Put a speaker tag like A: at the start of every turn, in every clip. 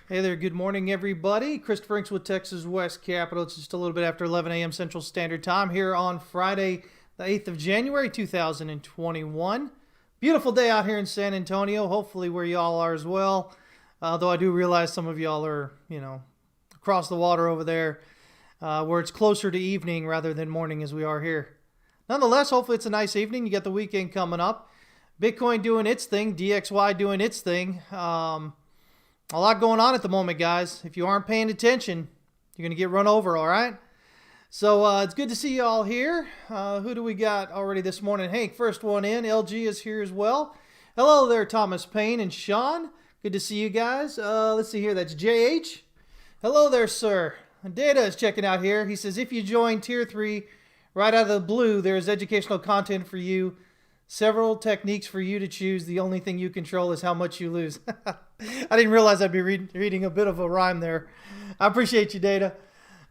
A: Hey there, good morning, everybody. Christopher Inks with Texas West Capital. It's just a little bit after 11 a.m. Central Standard Time here on Friday, the 8th of January, 2021. Beautiful day out here in San Antonio, hopefully where y'all are as well. Though I do realize some of y'all are, across the water over there, where it's closer to evening rather than morning as we are here. Nonetheless, hopefully it's a nice evening. You got the weekend coming up. Bitcoin doing its thing, DXY doing its thing. A lot going on at the moment, guys. If you aren't paying attention, you're going to get run over, all right? So it's good to see you all here. Who do we got already this morning? Hank, first one in. LG is here as well. Hello there, Thomas Payne and Sean. Good to see you guys. Let's see here. That's JH. Hello there, sir. Data is checking out here. He says, if you join Tier 3 right out of the blue, there is educational content for you. Several techniques for you to choose. The only thing you control is how much you lose. I didn't realize I'd be reading a bit of a rhyme there. I appreciate you, Data.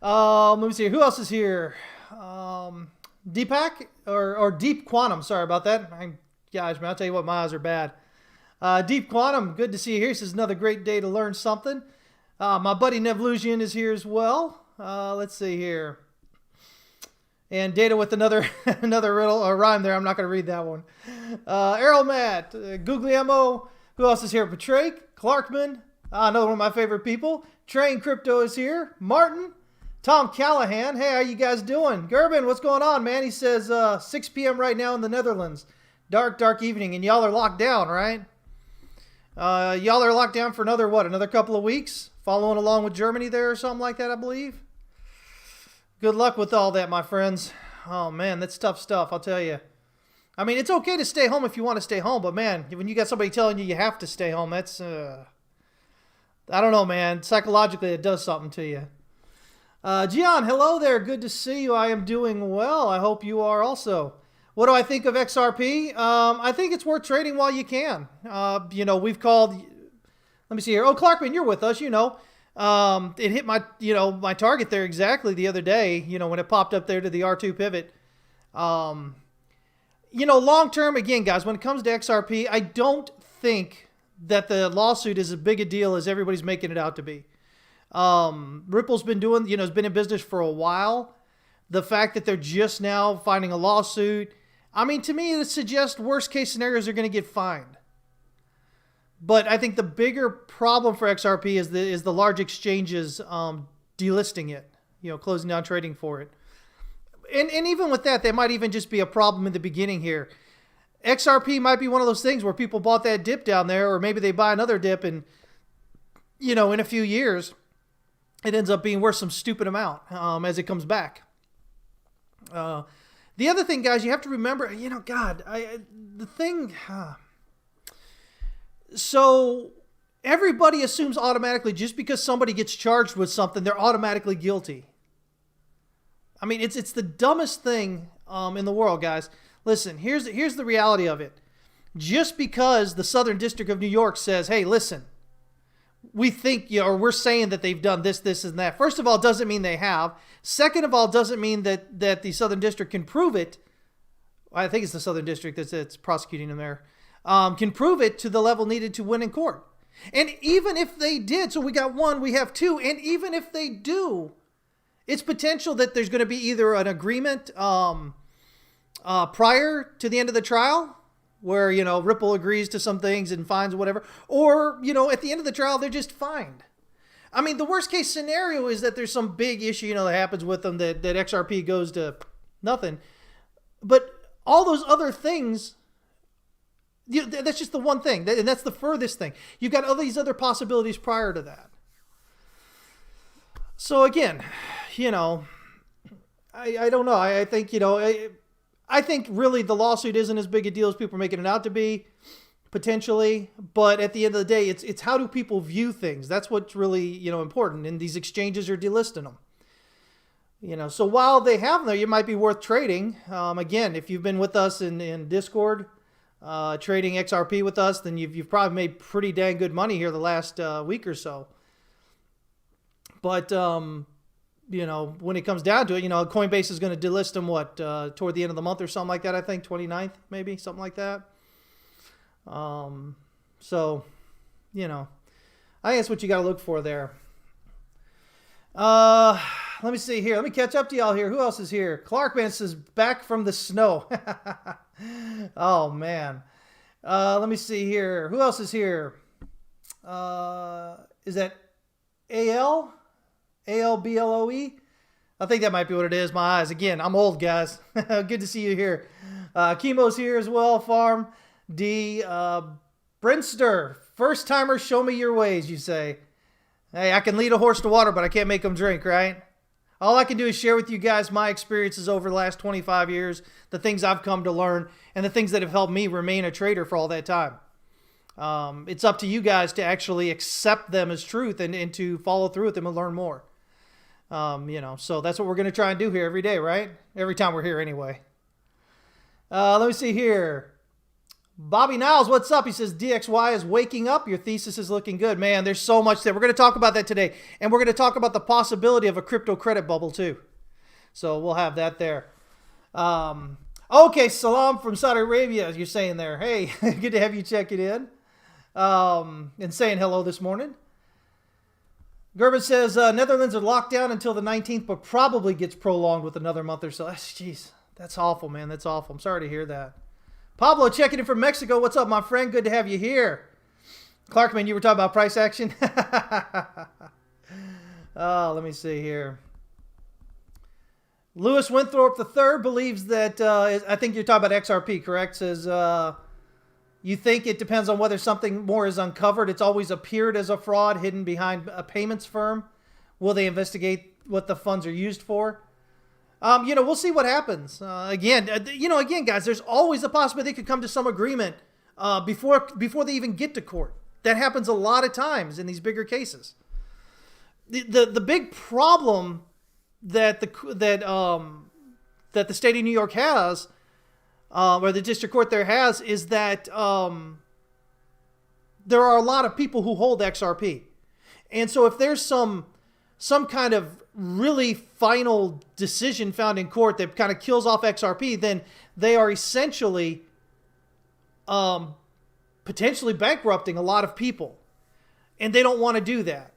A: Let me see. Who else is here? Deepak or Deep Quantum. Sorry about that. Guys, man, I'll tell you what, my eyes are bad. Deep Quantum, good to see you here. This is another great day to learn something. My buddy Nevlusian is here as well. Let's see here. And Data with another riddle or rhyme there. I'm not going to read that one. Errol Matt, Guglielmo. Who else is here? Patrick, Clarkman. Another one of my favorite people. Train Crypto is here. Martin, Tom Callahan. Hey, how you guys doing? Gerben, what's going on, man? He says 6 p.m. right now in the Netherlands. Dark evening, and y'all are locked down, right? Y'all are locked down for another couple of weeks? Following along with Germany there or something like that, I believe. Good luck with all that, my friends. Oh, man, that's tough stuff, I'll tell you. I mean, it's okay to stay home if you want to stay home, but, man, when you got somebody telling you have to stay home, that's, I don't know, man. Psychologically, it does something to you. Gian, hello there. Good to see you. I am doing well. I hope you are also. What do I think of XRP? I think it's worth trading while you can. We've called, let me see here. Oh, Clarkman, you're with us, It hit my, my target there exactly the other day, when it popped up there to the R2 pivot. Long term, again, guys, when it comes to XRP, I don't think that the lawsuit is as big a deal as everybody's making it out to be. Ripple's been doing, has been in business for a while. The fact that they're just now finding a lawsuit, I mean, to me, it suggests worst case scenarios are going to get fined. But I think the bigger problem for XRP is the large exchanges delisting it, closing down trading for it. And even with that, might even just be a problem in the beginning here. XRP might be one of those things where people bought that dip down there, or maybe they buy another dip and, in a few years, it ends up being worth some stupid amount as it comes back. The other thing, guys, you have to remember, So everybody assumes automatically just because somebody gets charged with something, they're automatically guilty. I mean, it's the dumbest thing in the world, guys. Listen, here's the reality of it. Just because the Southern District of New York says, hey, listen, we think, or we're saying that they've done this, and that. First of all, doesn't mean they have. Second of all, doesn't mean that the Southern District can prove it. I think it's the Southern District that's prosecuting them there. Can prove it to the level needed to win in court. And even if they did, so we got one, we have two, and even if they do, it's potential that there's going to be either an agreement prior to the end of the trial where, Ripple agrees to some things and fines or whatever, or, at the end of the trial, they're just fined. I mean, the worst case scenario is that there's some big issue, that happens with them that XRP goes to nothing. But all those other things, that's just the one thing, and that's the furthest thing. You've got all these other possibilities prior to that. So again, I don't know. I think, I think really the lawsuit isn't as big a deal as people are making it out to be, potentially. But at the end of the day, it's how do people view things? That's what's really, important. And these exchanges are delisting them. So while they have them there, it might be worth trading. Again, if you've been with us in Discord, trading XRP with us, then you've probably made pretty dang good money here the last week or so. But when it comes down to it, Coinbase is going to delist them toward the end of the month or something like that. I think 29th, maybe something like that. So, I think that's what you got to look for there. Let me see here. Let me catch up to y'all here. Who else is here? Clarkman says back from the snow. Oh man. Let me see here. Who else is here? Is that AL? ALBLOE? I think that might be what it is. My eyes. Again, I'm old, guys. Good to see you here. Chemo's here as well. Farm D. Brinster. First timer, show me your ways, you say. Hey, I can lead a horse to water, but I can't make him drink, right? All I can do is share with you guys my experiences over the last 25 years, the things I've come to learn, and the things that have helped me remain a trader for all that time. It's up to you guys to actually accept them as truth and to follow through with them and learn more. So that's what we're going to try and do here every day, right? Every time we're here anyway. Let me see here. Bobby Niles, what's up? He says, DXY is waking up. Your thesis is looking good. Man, there's so much there. We're going to talk about that today. And we're going to talk about the possibility of a crypto credit bubble too. So we'll have that there. Okay, Salam from Saudi Arabia, you're saying there. Hey, good to have you checking in. And saying hello this morning. Gerben says, Netherlands are locked down until the 19th, but probably gets prolonged with another month or so. Jeez, that's awful, man. That's awful. I'm sorry to hear that. Pablo checking in from Mexico. What's up, my friend? Good to have you here. Clarkman, you were talking about price action? Let me see here. Lewis Winthrop III believes that, I think you're talking about XRP, correct? Says, you think it depends on whether something more is uncovered. It's always appeared as a fraud hidden behind a payments firm. Will they investigate what the funds are used for? We'll see what happens. Again, guys, there's always a possibility they could come to some agreement before they even get to court. That happens a lot of times in these bigger cases. The big problem that the state of New York has, or the district court there has, is that there are a lot of people who hold XRP, and so if there's some kind of really final decision found in court that kind of kills off XRP, then they are essentially potentially bankrupting a lot of people. And they don't want to do that.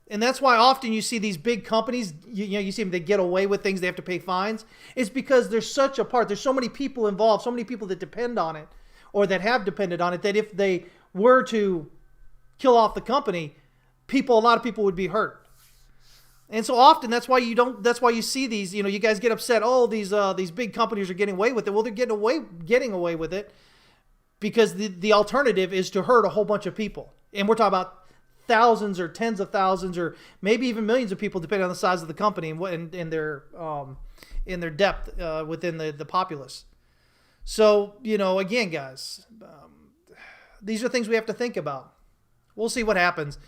A: And that's why often you see these big companies, you see them, they get away with things, they have to pay fines. It's because there's such a part, there's so many people involved, so many people that depend on it or that have depended on it, that if they were to kill off the company, a lot of people would be hurt. And so often that's why you see these, you guys get upset, these big companies are getting away with it. Well, they're getting away with it because the alternative is to hurt a whole bunch of people. And we're talking about thousands or tens of thousands or maybe even millions of people, depending on the size of the company and in their depth within the populace. So, again, guys, these are things we have to think about. We'll see what happens.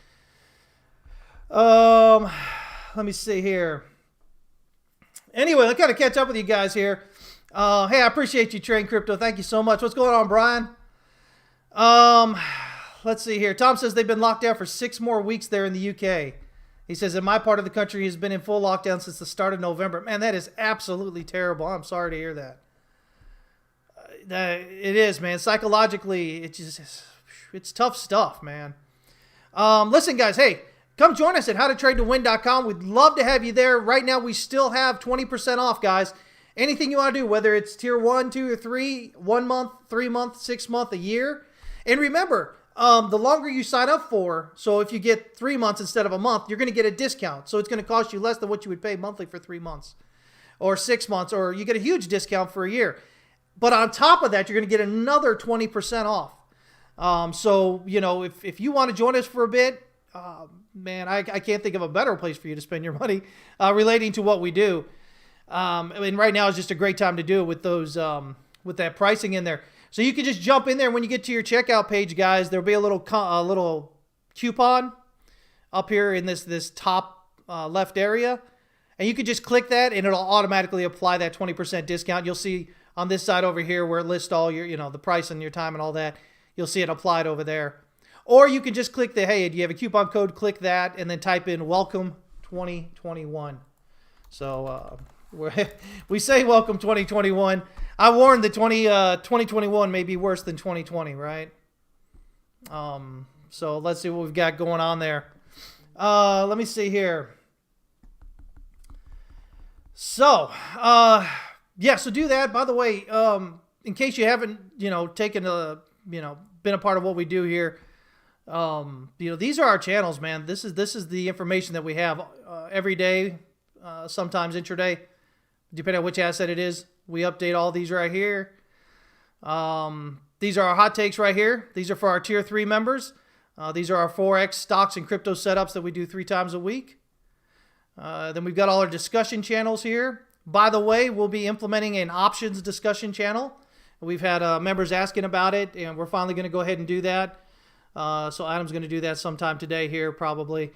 A: Let me see here. Anyway, I got to catch up with you guys here. Hey, I appreciate you, Train Crypto. Thank you so much. What's going on, Brian? Let's see here. Tom says they've been locked down for 6 more weeks there in the UK. He says, in my part of the country, has been in full lockdown since the start of November. Man, that is absolutely terrible. I'm sorry to hear that. It is, man. Psychologically, it's tough stuff, man. Listen, guys, hey, come join us at howtotradetowin.com. We'd love to have you there. Right now, we still have 20% off, guys. Anything you want to do, whether it's tier 1, 2, or 3, 1 month, 3 month, 6 month, a year. And remember, the longer you sign up for, so if you get 3 months instead of a month, you're going to get a discount. So it's going to cost you less than what you would pay monthly for 3 months or 6 months, or you get a huge discount for a year. But on top of that, you're going to get another 20% off. So, if you want to join us for a bit, man, I can't think of a better place for you to spend your money relating to what we do. And right now is just a great time to do it with those, with that pricing in there. So you can just jump in there. When you get to your checkout page, guys, there'll be a little coupon up here in this top left area. And you can just click that and it'll automatically apply that 20% discount. You'll see on this side over here where it lists all your, the price and your time and all that. You'll see it applied over there. Or you can just click hey, do you have a coupon code? Click that and then type in welcome 2021. So we say welcome 2021. I warned that 2021 may be worse than 2020, right? So let's see what we've got going on there. Let me see here. So, so do that. By the way, in case you haven't, been a part of what we do here, these are our channels, man. This is the information that we have every day, sometimes intraday, depending on which asset it is. We update all these right here. These are our hot takes right here. These are for our tier 3 members. These are our Forex stocks and crypto setups that we do 3 times a week. Then we've got all our discussion channels here. By the way, we'll be implementing an options discussion channel. We've had members asking about it, and we're finally going to go ahead and do that. So Adam's going to do that sometime today here, probably.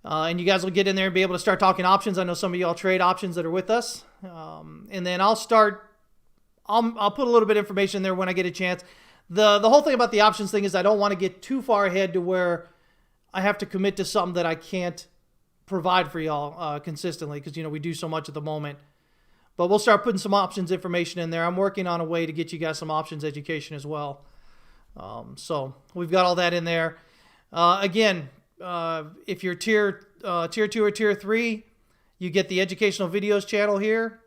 A: And you guys will get in there and be able to start talking options. I know some of y'all trade options that are with us. And then I'll put a little bit of information in there when I get a chance. The whole thing about the options thing is I don't want to get too far ahead to where I have to commit to something that I can't provide for y'all consistently, because we do so much at the moment. But we'll start putting some options information in there. I'm working on a way to get you guys some options education as well. So we've got all that in there. Again, if you're tier 2 or tier 3, you get the educational videos channel here.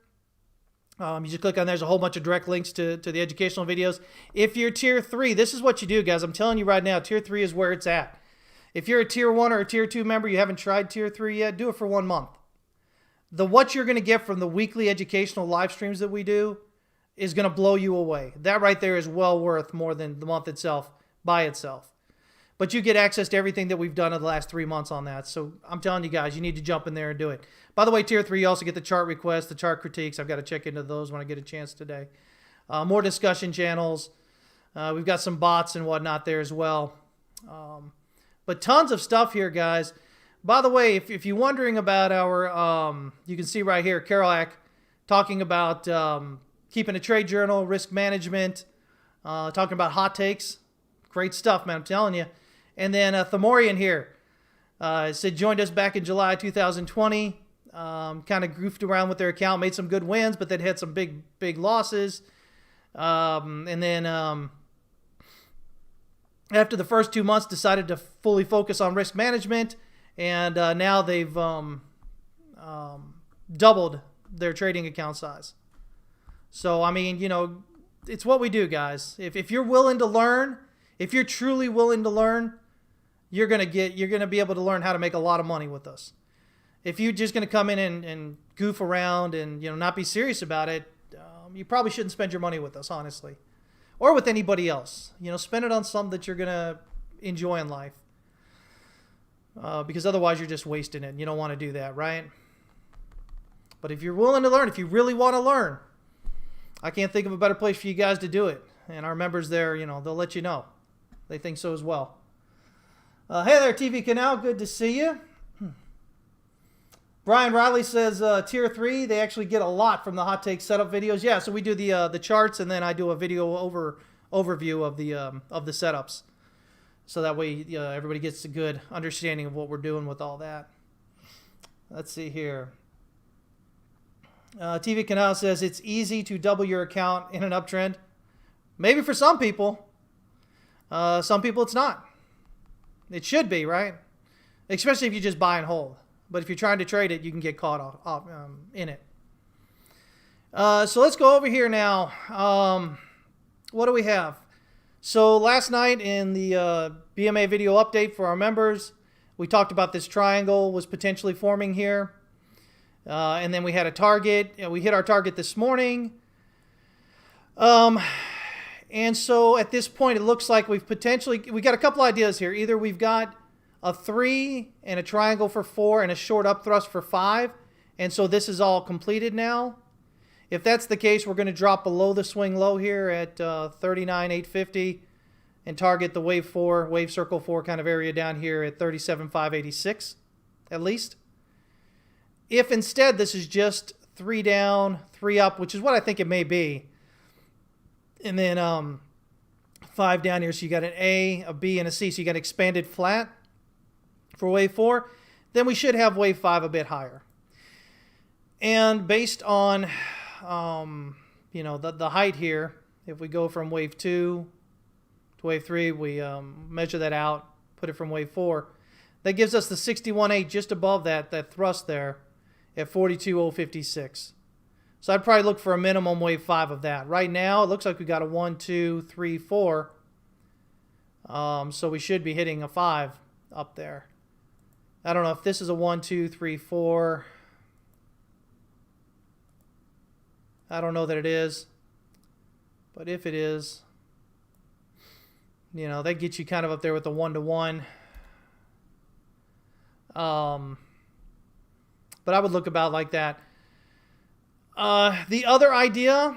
A: You just click on there's a whole bunch of direct links to the educational videos. If you're tier 3, this is what you do, guys. I'm telling you right now, tier 3 is where it's at. If you're a tier 1 or a tier 2 member, you haven't tried tier 3 yet, do it for 1 month. What you're going to get from the weekly educational live streams that we do is going to blow you away. That right there is well worth more than the month itself by itself. But you get access to everything that we've done in the last 3 months on that. So I'm telling you guys, you need to jump in there and do it. By the way, tier 3, you also get the chart requests, the chart critiques. I've got to check into those when I get a chance today. More discussion channels. We've got some bots and whatnot there as well. But tons of stuff here, guys. By the way, if you're wondering about our, you can see right here, Kerouac talking about keeping a trade journal, risk management, talking about hot takes. Great stuff, man, I'm telling you. And then Thamorian here said joined us back in July 2020. Kind of goofed around with their account, made some good wins, but then had some big losses. And then after the first 2 months, decided to fully focus on risk management. And now they've doubled their trading account size. So, I mean, it's what we do, guys. If you're willing to learn, if you're truly willing to learn, you're going to be able to learn how to make a lot of money with us. If you're just going to come in and goof around and, not be serious about it, you probably shouldn't spend your money with us, honestly. Or with anybody else. Spend it on something that you're going to enjoy in life. Because otherwise you're just wasting it. And you don't want to do that, right? But if you're willing to learn, if you really want to learn, I can't think of a better place for you guys to do it. And our members there, they'll let you know. They think so as well. Hey there, TV Canal. Good to see you. Brian Riley says tier 3, they actually get a lot from the hot take setup videos. Yeah, so we do the charts, and then I do a video overview of the setups. So that way everybody gets a good understanding of what we're doing with all that. Let's see here. TV Canal says it's easy to double your account in an uptrend. Maybe for some people. Some people it's not. It should be, right? Especially if you just buy and hold. But if you're trying to trade it, you can get caught off in it. So let's go over here now. What do we have? So last night in the BMA video update for our members, we talked about this triangle was potentially forming here. And then we had a target. We hit our target this morning. And so at this point, it looks like we got a couple ideas here. Either we've got a 3 and a triangle for 4 and a short up thrust for 5. And so this is all completed now. If that's the case, we're going to drop below the swing low here at 39,850 and target the wave circle 4 kind of area down here at 37,586 at least. If instead this is just 3 down, 3 up, which is what I think it may be, and then 5 down here, so you got an A, a B, and a C, so you got expanded flat for wave 4, then we should have wave 5 a bit higher. And based on the height here, if we go from wave 2 to wave 3, we measure that out. put it from wave 4. That gives us the 61.8 just above that thrust there at 42.056. So I'd probably look for a minimum wave 5 of that. Right now, it looks like we got a 1, 2, 3, 4. So we should be hitting a 5 up there. I don't know if this is a 1, 2, 3, 4. I don't know that it is. But if it is, you know, that gets you kind of up there with the 1-to-1. But I would look about like that. The other idea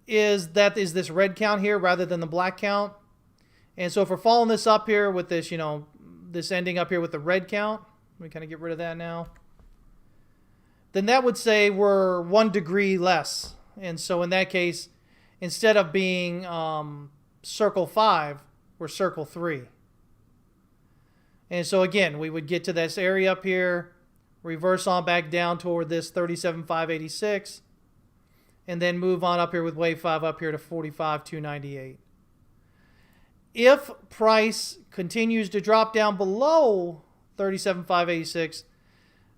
A: is this red count here rather than the black count. And so if we're following this up here with this, you know, this ending up here with the red count, let me kind of get rid of that now. Then that would say we're 1 degree less. And so in that case, instead of being circle 5, we're circle 3. And so again, we would get to this area up here, reverse on back down toward this 37,586, and then move on up here with wave 5 up here to 45,298. If price continues to drop down below 37,586,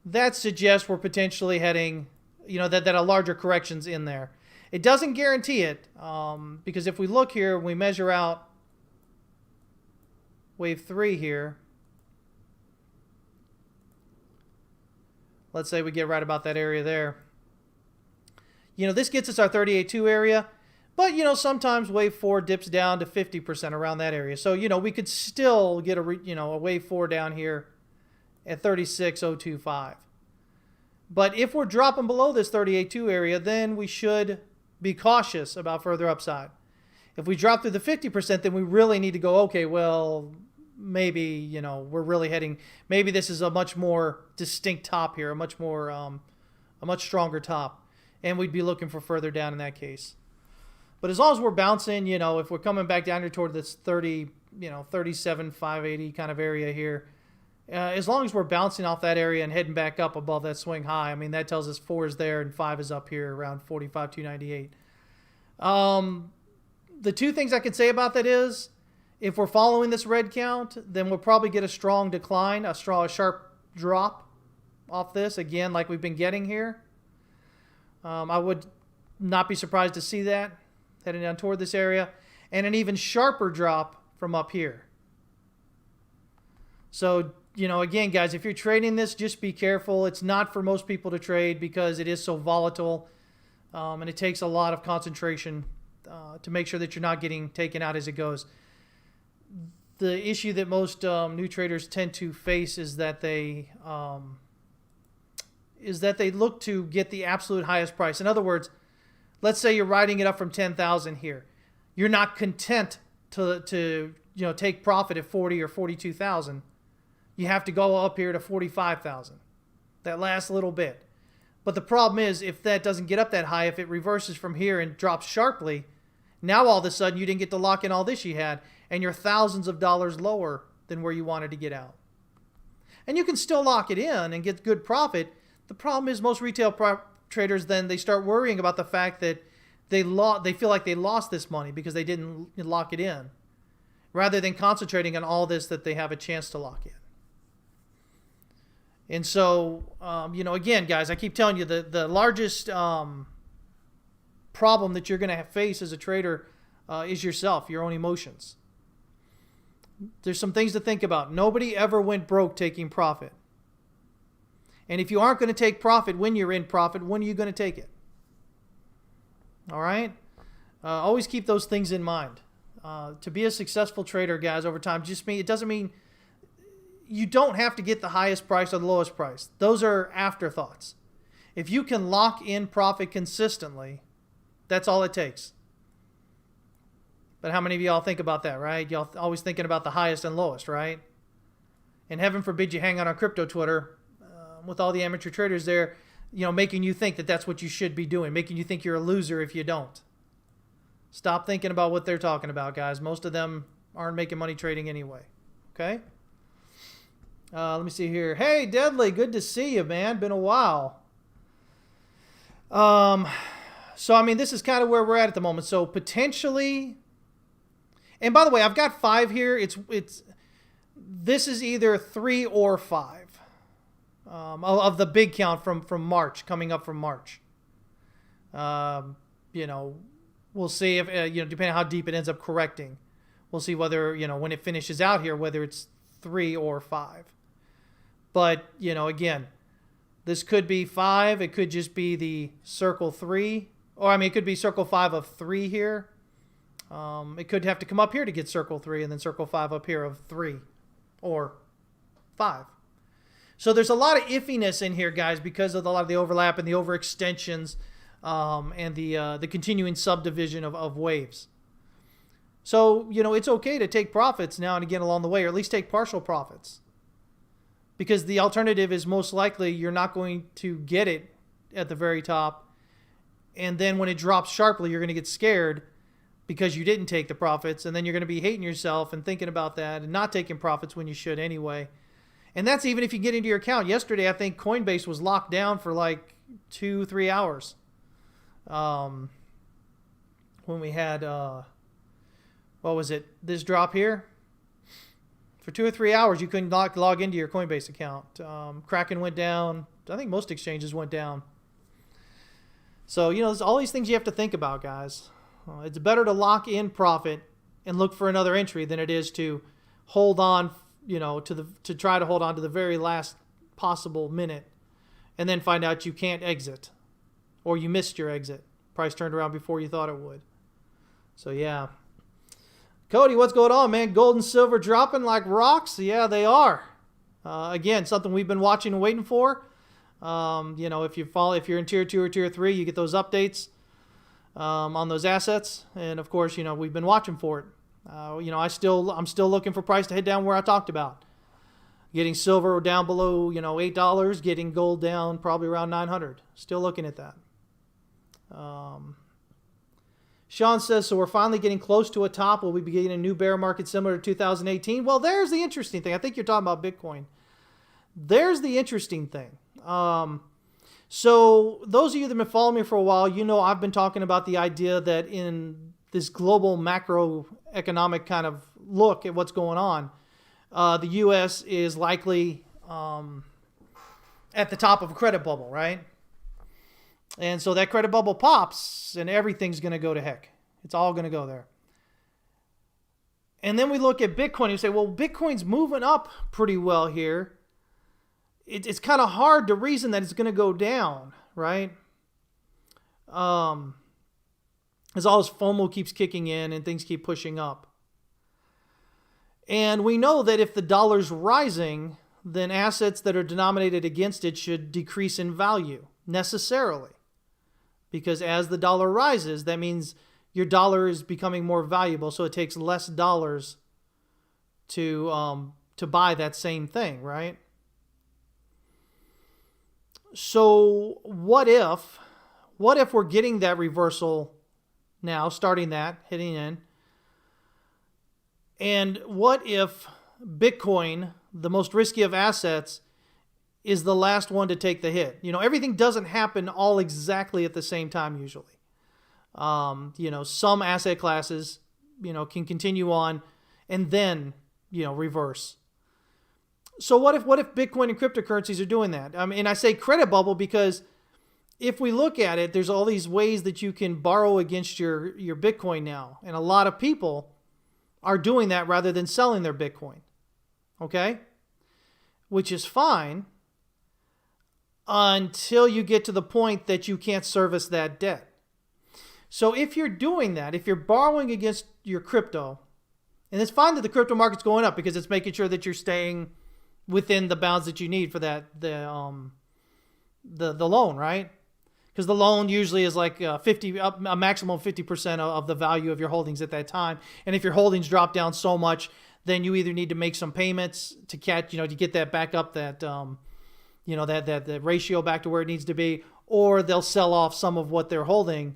A: that suggests we're potentially heading, you know, that a larger correction's in there. It doesn't guarantee it, because if we look here, we measure out wave 3 here. Let's say we get right about that area there. You know, this gets us our 38.2 area, but, you know, sometimes wave 4 dips down to 50% around that area. So, you know, we could still get a wave 4 down here at 36.025. But if we're dropping below this 38.2 area, then we should be cautious about further upside. If we drop through the 50%, then we really need to go, okay, well, maybe, you know, we're really heading, maybe this is a much more distinct top here, a much stronger top, and we'd be looking for further down in that case. But as long as we're bouncing, you know, if we're coming back down here toward this 37,580 kind of area here, as long as we're bouncing off that area and heading back up above that swing high, I mean, that tells us 4 is there and 5 is up here around 45,298. The two things I could say about that is, if we're following this red count, then we'll probably get a strong decline, a sharp drop off this, again, like we've been getting here. I would not be surprised to see that heading down toward this area, and an even sharper drop from up here. So, you know, again, guys, if you're trading this, just be careful. It's not for most people to trade because it is so volatile, and it takes a lot of concentration to make sure that you're not getting taken out as it goes. The issue that most new traders tend to face is that they look to get the absolute highest price. In other words, let's say you're riding it up from 10,000 here. You're not content to take profit at 40 or 42,000. You have to go up here to 45,000. That last little bit. But the problem is, if that doesn't get up that high, if it reverses from here and drops sharply, now all of a sudden you didn't get to lock in all this you had, and you're thousands of dollars lower than where you wanted to get out. And you can still lock it in and get good profit. The problem is most retail traders, then they start worrying about the fact that they feel like they lost this money because they didn't lock it in, rather than concentrating on all this that they have a chance to lock in. And so, again, guys, I keep telling you the largest problem that you're going to face as a trader is yourself, your own emotions. There's some things to think about. Nobody ever went broke taking profit. And if you aren't going to take profit when you're in profit, when are you going to take it? All right? Always keep those things in mind. To be a successful trader, guys, over time, it doesn't mean you don't have to get the highest price or the lowest price. Those are afterthoughts. If you can lock in profit consistently, that's all it takes. But how many of y'all think about that, right? Y'all always thinking about the highest and lowest, right? And heaven forbid you hang out on crypto Twitter with all the amateur traders there, making you think that that's what you should be doing, making you think you're a loser if you don't. Stop thinking about what they're talking about, guys. Most of them aren't making money trading anyway. Okay? Let me see here. Hey, Deadly, good to see you, man. Been a while. So, this is kind of where we're at the moment. So, potentially... And by the way, I've got 5 here. this is either 3 or 5 of the big count from March, coming up from March. You know, we'll see if, depending on how deep it ends up correcting, we'll see whether, when it finishes out here, whether it's 3 or 5. But, again, this could be 5. It could just be the circle 3. Or, it could be circle 5 of 3 here. It could have to come up here to get circle 3 and then circle 5 up here of 3 or 5. So there's a lot of iffiness in here, guys, because of a lot of the overlap and the overextensions and the continuing subdivision of waves. So, it's okay to take profits now and again along the way, or at least take partial profits. Because the alternative is most likely you're not going to get it at the very top. And then when it drops sharply, you're going to get scared because you didn't take the profits. And then you're going to be hating yourself and thinking about that and not taking profits when you should anyway. And that's even if you get into your account. Yesterday, I think Coinbase was locked down for like 2-3 hours. When we had, what was it, this drop here? For 2 or 3 hours, you couldn't log into your Coinbase account. Kraken went down. I think most exchanges went down. So, there's all these things you have to think about, guys. It's better to lock in profit and look for another entry than it is to hold on, to try to hold on to the very last possible minute and then find out you can't exit or you missed your exit. Price turned around before you thought it would. So, yeah. Cody, what's going on, man? Gold and silver dropping like rocks? Yeah, they are. Again, something we've been watching and waiting for. If you're in tier 2 or tier 3, you get those updates on those assets. And of course, we've been watching for it. I'm still looking for price to head down where I talked about. Getting silver down below, $8, getting gold down probably around 900. Still looking at that. Sean says, so we're finally getting close to a top. Will we be getting a new bear market similar to 2018? Well, there's the interesting thing. I think you're talking about Bitcoin. There's the interesting thing. So those of you that have been following me for a while, I've been talking about the idea that in this global macroeconomic kind of look at what's going on, the U.S. is likely at the top of a credit bubble, right? And so that credit bubble pops and everything's going to go to heck. It's all going to go there. And then we look at Bitcoin and you say, well, Bitcoin's moving up pretty well here. It's kind of hard to reason that it's going to go down, right? As all this FOMO keeps kicking in and things keep pushing up. And we know that if the dollar's rising, then assets that are denominated against it should decrease in value necessarily. Because as the dollar rises, that means your dollar is becoming more valuable, so it takes less dollars to buy that same thing, right? So what if we're getting that reversal now, starting that, hitting in, and what if Bitcoin, the most risky of assets, is the last one to take the hit? Everything doesn't happen all exactly at the same time usually. Some asset classes, can continue on and then, reverse. So what if Bitcoin and cryptocurrencies are doing that? And I say credit bubble because if we look at it, there's all these ways that you can borrow against your Bitcoin now. And a lot of people are doing that rather than selling their Bitcoin. Okay? Which is fine until you get to the point that you can't service that debt. So if you're doing that, if you're borrowing against your crypto, and it's fine that the crypto market's going up because it's making sure that you're staying within the bounds that you need for that the loan, right? Because the loan usually is like a maximum of 50% of the value of your holdings at that time. And if your holdings drop down so much, then you either need to make some payments to catch, to get that back up, that that ratio back to where it needs to be, or they'll sell off some of what they're holding,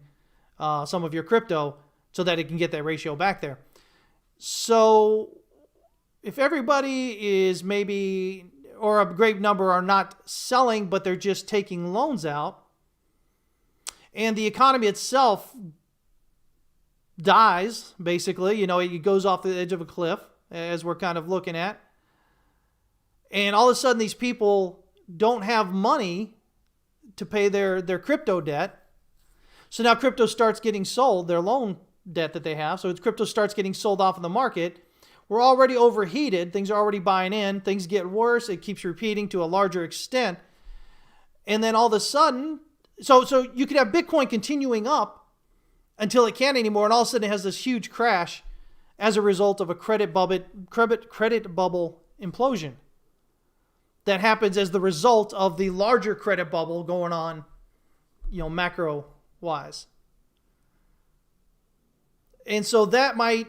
A: some of your crypto, so that it can get that ratio back there. So if everybody is maybe, or a great number are not selling, but they're just taking loans out, and the economy itself dies, basically, it goes off the edge of a cliff, as we're kind of looking at, And all of a sudden, these people don't have money to pay their crypto debt. So now crypto starts getting sold, their loan debt that they have. So crypto starts getting sold off in the market. We're already overheated. Things are already buying in. Things get worse. It keeps repeating to a larger extent. And then all of a sudden, so you could have Bitcoin continuing up until it can't anymore. And all of a sudden it has this huge crash as a result of a credit bubble implosion that happens as the result of the larger credit bubble going on, macro wise. And so that might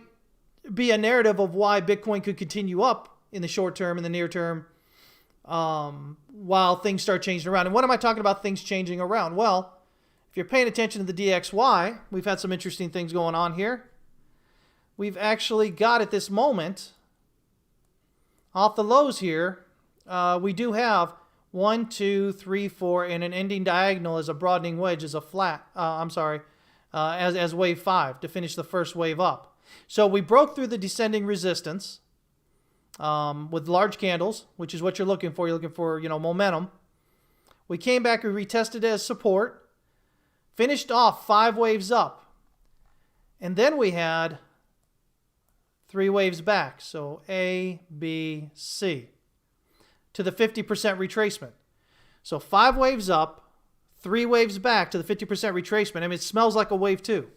A: be a narrative of why Bitcoin could continue up in the short term, in the near term, while things start changing around. And what am I talking about things changing around? Well, if you're paying attention to the DXY, we've had some interesting things going on here. We've actually got at this moment, off the lows here, we do have 1, 2, 3, 4, and an ending diagonal as a broadening wedge as a flat, as wave 5 to finish the first wave up. So we broke through the descending resistance with large candles, which is what you're looking for. You're looking for, momentum. We came back and retested as support, finished off 5 waves up. And then we had 3 waves back. So A, B, C to the 50% retracement. So 5 waves up, 3 waves back to the 50% retracement. I mean, it smells like a wave 2.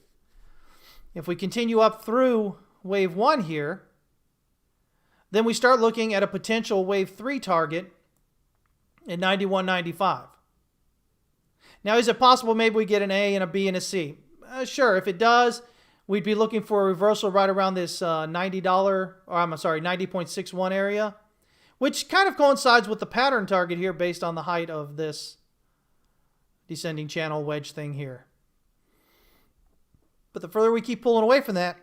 A: If we continue up through wave 1 here, then we start looking at a potential wave 3 target at 91.95. Now, is it possible maybe we get an A and a B and a C? Sure, if it does, we'd be looking for a reversal right around this $90.61 area, which kind of coincides with the pattern target here based on the height of this descending channel wedge thing here. But the further we keep pulling away from that,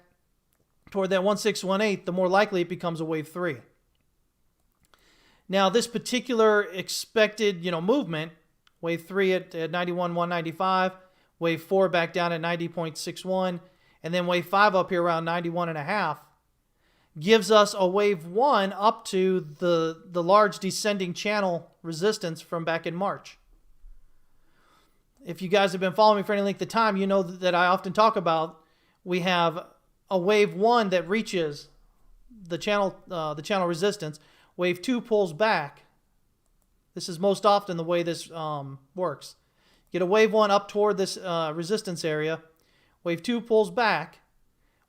A: toward that 1618, the more likely it becomes a wave 3. Now, this particular expected, movement, wave 3 at 91.195, wave 4 back down at 90.61, and then wave 5 up here around 91.5, gives us a wave 1 up to the large descending channel resistance from back in March. If you guys have been following me for any length of time, you know that I often talk about we have a wave 1 that reaches the channel resistance. Wave 2 pulls back. This is most often the way this works. Get a wave 1 up toward this resistance area. Wave 2 pulls back.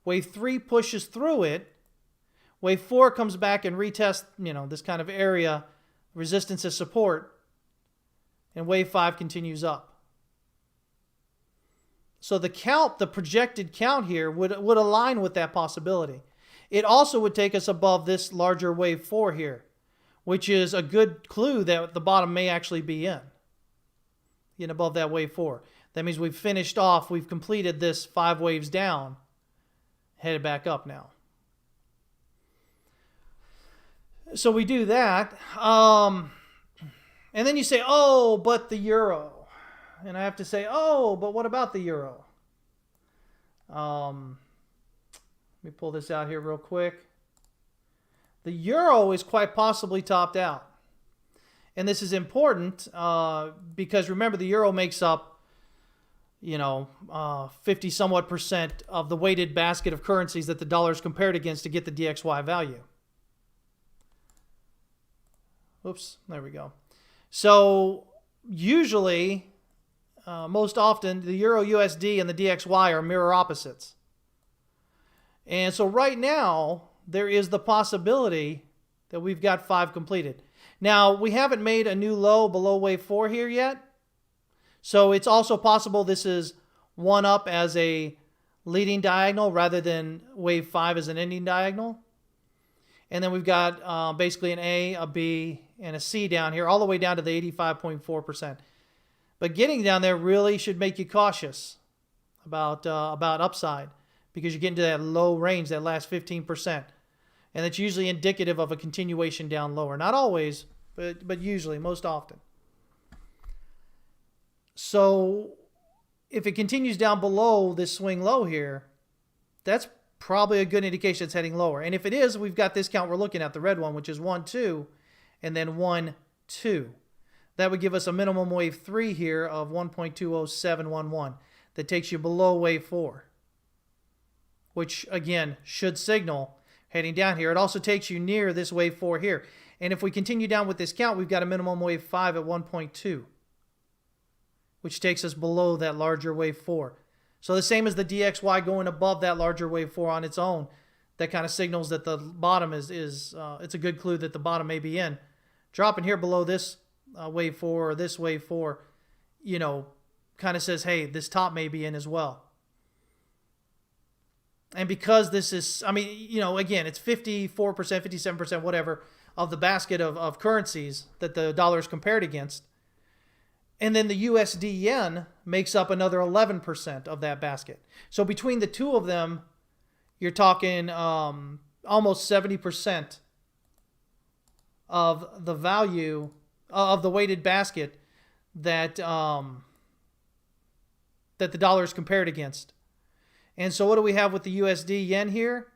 A: Wave 3 pushes through it. Wave 4 comes back and retests, this kind of area, resistance as support. And wave 5 continues up. So the projected count here would align with that possibility. It also would take us above this larger wave 4 here, which is a good clue that the bottom may actually be in above that wave 4. That means we've finished off, we've completed this 5 waves down, headed back up now. So we do that. And then you say, oh, but the euro. And I have to say, oh, but what about the euro? Let me pull this out here real quick. The euro is quite possibly topped out. And this is important because remember, the euro makes up, 50 somewhat % of the weighted basket of currencies that the dollar is compared against to get the DXY value. Oops, there we go. So usually, most often, the Euro USD and the DXY are mirror opposites. And so right now, there is the possibility that we've got 5 completed. Now, we haven't made a new low below wave 4 here yet. So it's also possible this is one up as a leading diagonal rather than wave 5 as an ending diagonal. And then we've got basically an A, a B, and a C down here, all the way down to the 85.4%. But getting down there really should make you cautious about upside because you get into that low range, that last 15%. And it's usually indicative of a continuation down lower. Not always, but usually, most often. So if it continues down below this swing low here, that's probably a good indication it's heading lower. And if it is, we've got this count we're looking at, the red one, which is 1, 2, and then 1, 2. That would give us a minimum wave 3 here of 1.20711 that takes you below wave 4, which again should signal heading down here. It also takes you near this wave 4 here. And if we continue down with this count, we've got a minimum wave 5 at 1.2, which takes us below that larger wave 4. So the same as the DXY going above that larger wave 4 on its own, that kind of signals that the bottom it's a good clue that the bottom may be in. Dropping here below this wave 4 or this wave 4, kind of says, hey, this top may be in as well. And because this is, again, it's 54%, 57%, whatever, of the basket of currencies that the dollar is compared against. And then the USD yen makes up another 11% of that basket. So between the two of them, you're talking almost 70% of the value of the weighted basket that that the dollar is compared against. And so what do we have with the USD yen here?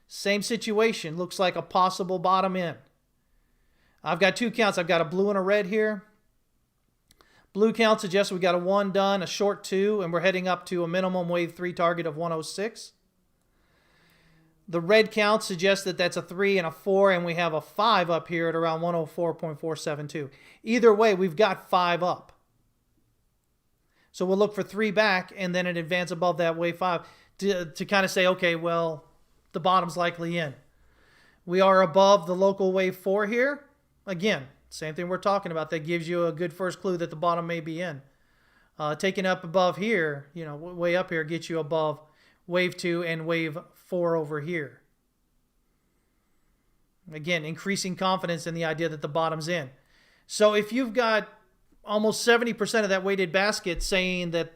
A: Same situation. Looks like a possible bottom in. I've got two counts. I've got a blue and a red here. Blue count suggests we got a 1 done, a short 2, and we're heading up to a minimum wave 3 target of 106. The red count suggests that that's a 3 and a 4, and we have a 5 up here at around 104.472. Either way, we've got 5 up. So we'll look for 3 back, and then an advance above that wave 5 to kind of say, okay, well, the bottom's likely in. We are above the local wave 4 here. Again, same thing we're talking about. That gives you a good first clue that the bottom may be in. Taking up above here, way up here, gets you above wave 2 and wave 4 over here. Again, increasing confidence in the idea that the bottom's in. So if you've got almost 70% of that weighted basket saying that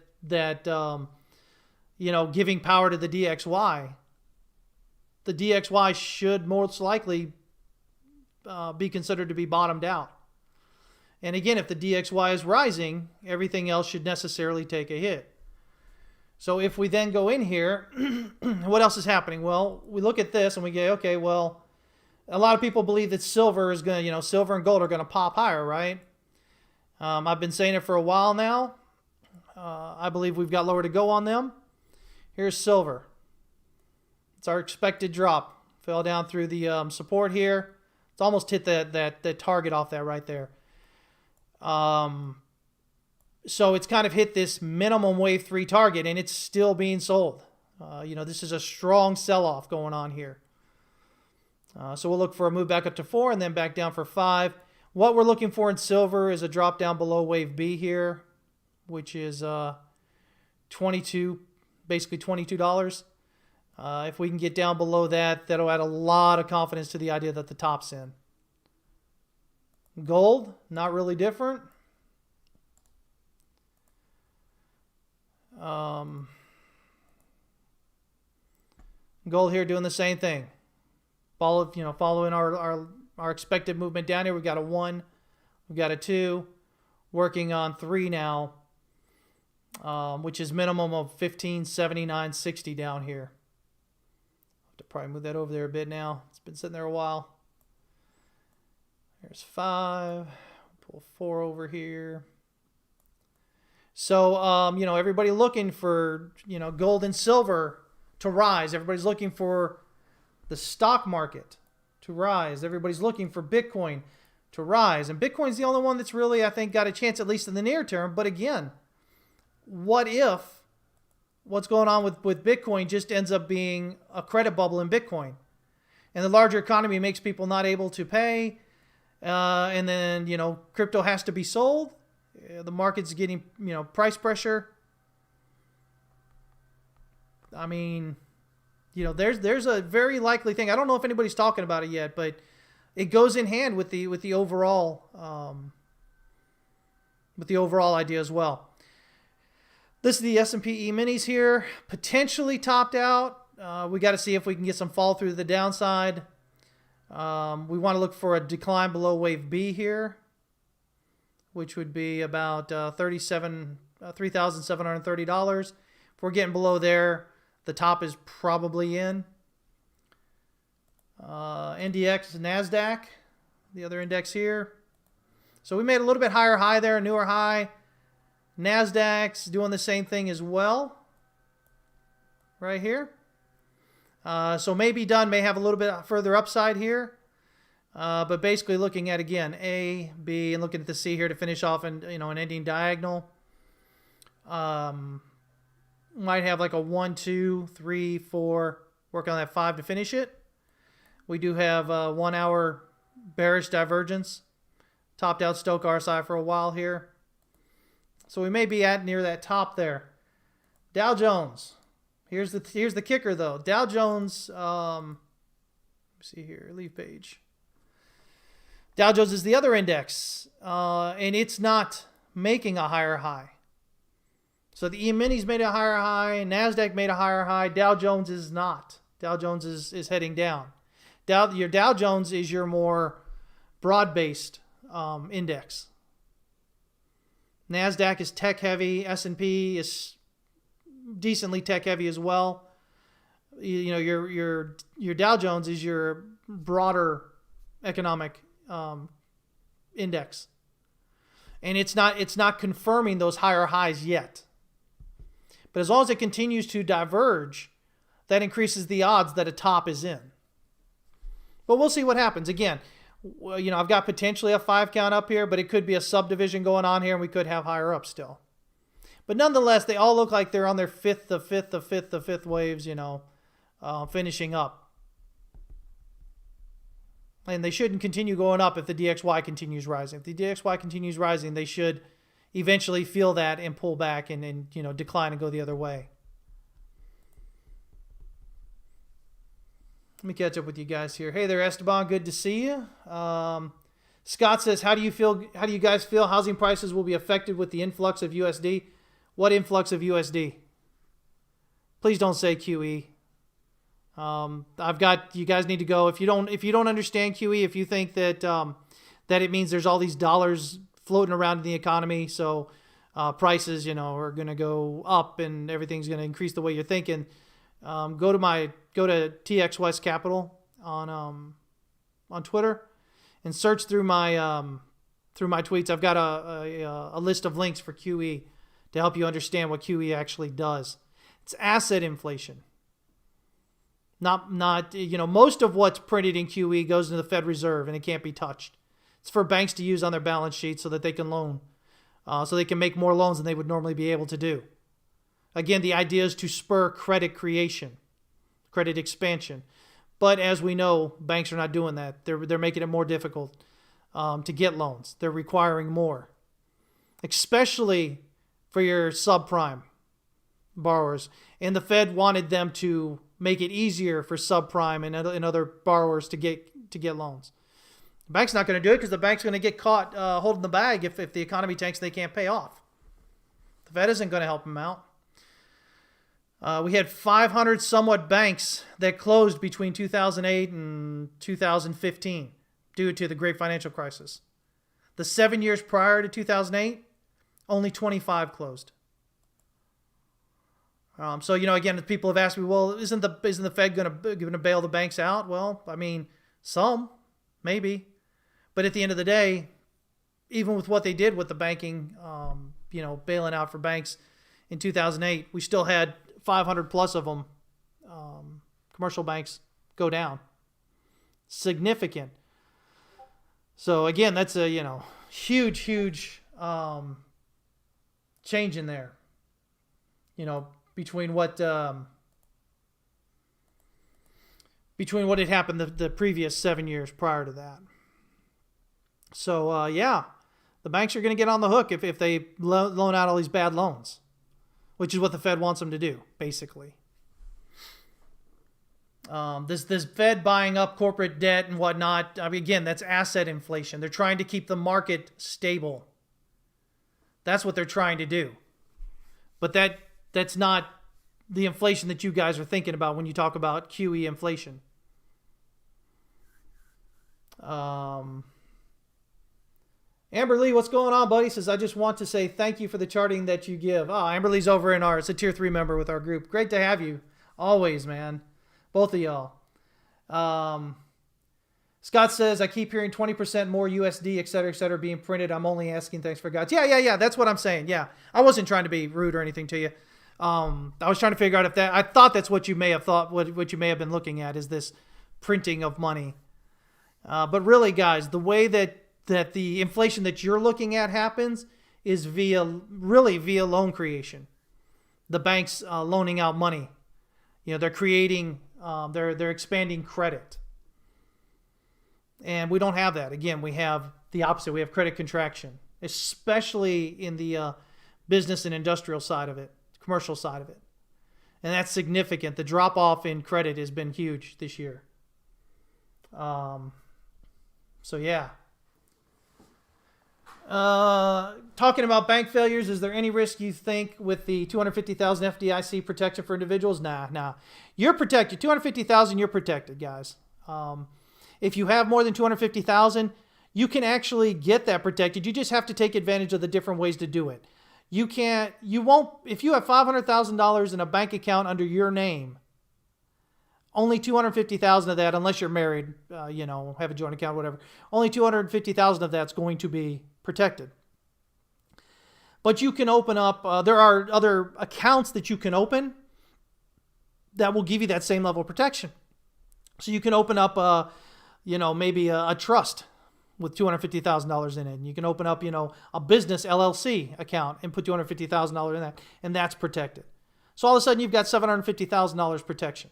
A: giving power to the DXY should most likely be considered to be bottomed out. And again, if the DXY is rising, everything else should necessarily take a hit. So if we then go in here, what else is happening? Well, we look at this and we go, okay, well, a lot of people believe that silver is going to, silver and gold are going to pop higher, right? I've been saying it for a while now. I believe we've got lower to go on them. Here's silver. It's our expected drop. Fell down through the support here. It's almost hit that target off that right there. So it's kind of hit this minimum wave 3 target, and it's still being sold. This is a strong sell-off going on here. So we'll look for a move back up to 4 and then back down for 5. What we're looking for in silver is a drop down below wave B here, which is 22, basically $22. If we can get down below that, that'll add a lot of confidence to the idea that the top's in. Gold, not really different. Gold here doing the same thing. Following our expected movement down here. We've got a 1, we've got a 2, working on 3 now, which is minimum of 1579.60 down here. Have to probably move that over there a bit now. It's been sitting there a while. There's 5. Pull 4 over here. So, everybody looking for, gold and silver to rise. Everybody's looking for the stock market to rise. Everybody's looking for Bitcoin to rise. And Bitcoin's the only one that's really, I think, got a chance, at least in the near term. But again, what if what's going on with Bitcoin just ends up being a credit bubble in Bitcoin? And the larger economy makes people not able to pay. And then, crypto has to be sold. The market's getting, price pressure. I mean, there's a very likely thing. I don't know if anybody's talking about it yet, but it goes in hand with the overall idea as well. This is the S&P E-minis here, potentially topped out. We got to see if we can get some fall through to the downside. We want to look for a decline below wave B here, which would be about $3,730. If we're getting below there, the top is probably in. NDX, Nasdaq, the other index here. So we made a little bit higher high there, a newer high. Nasdaq's doing the same thing as well. Right here. So may be done, may have a little bit further upside here. But basically looking at, again, A, B, and looking at the C here to finish off an ending diagonal. Might have like a 1, 2, 3, 4. Work on that 5 to finish it. We do have a 1 hour bearish divergence. Topped out Stochastic RSI for a while here. So we may be at near that top there. Dow Jones. Here's the kicker though. Dow Jones, let me see here, leave page. Dow Jones is the other index, and it's not making a higher high. So the E-minis made a higher high, Nasdaq made a higher high, Dow Jones is not. Dow Jones is heading down. Your Dow Jones is your more broad-based index. Nasdaq is tech heavy, S&P is decently tech heavy as well. Your Dow Jones is your broader economic index, and it's not confirming those higher highs yet. But as long as it continues to diverge, that increases the odds that a top is in. But we'll see what happens. Again, I've got potentially a 5 count up here, but it could be a subdivision going on here, and we could have higher up still. But nonetheless, they all look like they're on their fifth waves, finishing up. And they shouldn't continue going up if the DXY continues rising. If the DXY continues rising, they should eventually feel that and pull back and decline and go the other way. Let me catch up with you guys here. Hey there, Esteban. Good to see you. Scott says, how do you guys feel housing prices will be affected with the influx of USD? What influx of USD? Please don't say QE. You guys need to go. If you don't understand QE, if you think that that it means there's all these dollars floating around in the economy, so prices, are going to go up and everything's going to increase the way you're thinking, go to TX West Capital on Twitter and search through my tweets. I've got a list of links for QE to help you understand what QE actually does. It's asset inflation. Not most of what's printed in QE goes into the Fed Reserve and it can't be touched. It's for banks to use on their balance sheet so that they can loan, so they can make more loans than they would normally be able to do. Again, the idea is to spur credit creation, credit expansion. But as we know, banks are not doing that. They're making it more difficult to get loans. They're requiring more, especially for your subprime borrowers. And the Fed wanted them to make it easier for subprime and other borrowers to get loans. The bank's not going to do it because the bank's going to get caught holding the bag if the economy tanks and they can't pay off. The Fed isn't going to help them out. We had 500 somewhat banks that closed between 2008 and 2015 due to the great financial crisis. The 7 years prior to 2008, only 25 closed. So again, people have asked me, well, isn't the Fed going to bail the banks out? Well, I mean, some, maybe, but at the end of the day, even with what they did with the banking, bailing out for banks in 2008, we still had 500 plus of them, commercial banks, go down. Significant. So again, that's a huge change in there. Between what had happened the previous 7 years prior to that. So the banks are going to get on the hook if they loan out all these bad loans, which is what the Fed wants them to do, basically. This Fed buying up corporate debt and whatnot, I mean, again, that's asset inflation. They're trying to keep the market stable. That's what they're trying to do. But that's not the inflation that you guys are thinking about when you talk about QE inflation. Amber Lee, what's going on, buddy? Says, I just want to say thank you for the charting that you give. Oh, Amber Lee's over in it's a tier 3 member with our group. Great to have you. Always, man. Both of y'all. Scott says, I keep hearing 20% more USD, et cetera, being printed. I'm only asking, thanks for guides. Yeah. That's what I'm saying. Yeah. I wasn't trying to be rude or anything to you. I was trying to figure out if that, I thought that's what you may have thought, what you may have been looking at is this printing of money. But really, guys, the way that the inflation that you're looking at happens is via loan creation. The banks loaning out money. They're creating, they're expanding credit. And we don't have that. Again, we have the opposite. We have credit contraction, especially in the business and industrial side of it, commercial side of it. And that's significant. The drop off in credit has been huge this year. So yeah. Talking about bank failures, is there any risk you think with the 250,000 FDIC protection for individuals? Nah. You're protected. 250,000, you're protected, guys. If you have more than 250,000, you can actually get that protected. You just have to take advantage of the different ways to do it. If you have $500,000 in a bank account under your name, only 250,000 of that, unless you're married, have a joint account, whatever, only 250,000 of that's going to be protected. But you can open up, there are other accounts that you can open that will give you that same level of protection. So you can open up, maybe a trust with $250,000 in it. And you can open up, a business LLC account and put $250,000 in that, and that's protected. So all of a sudden you've got $750,000 protection.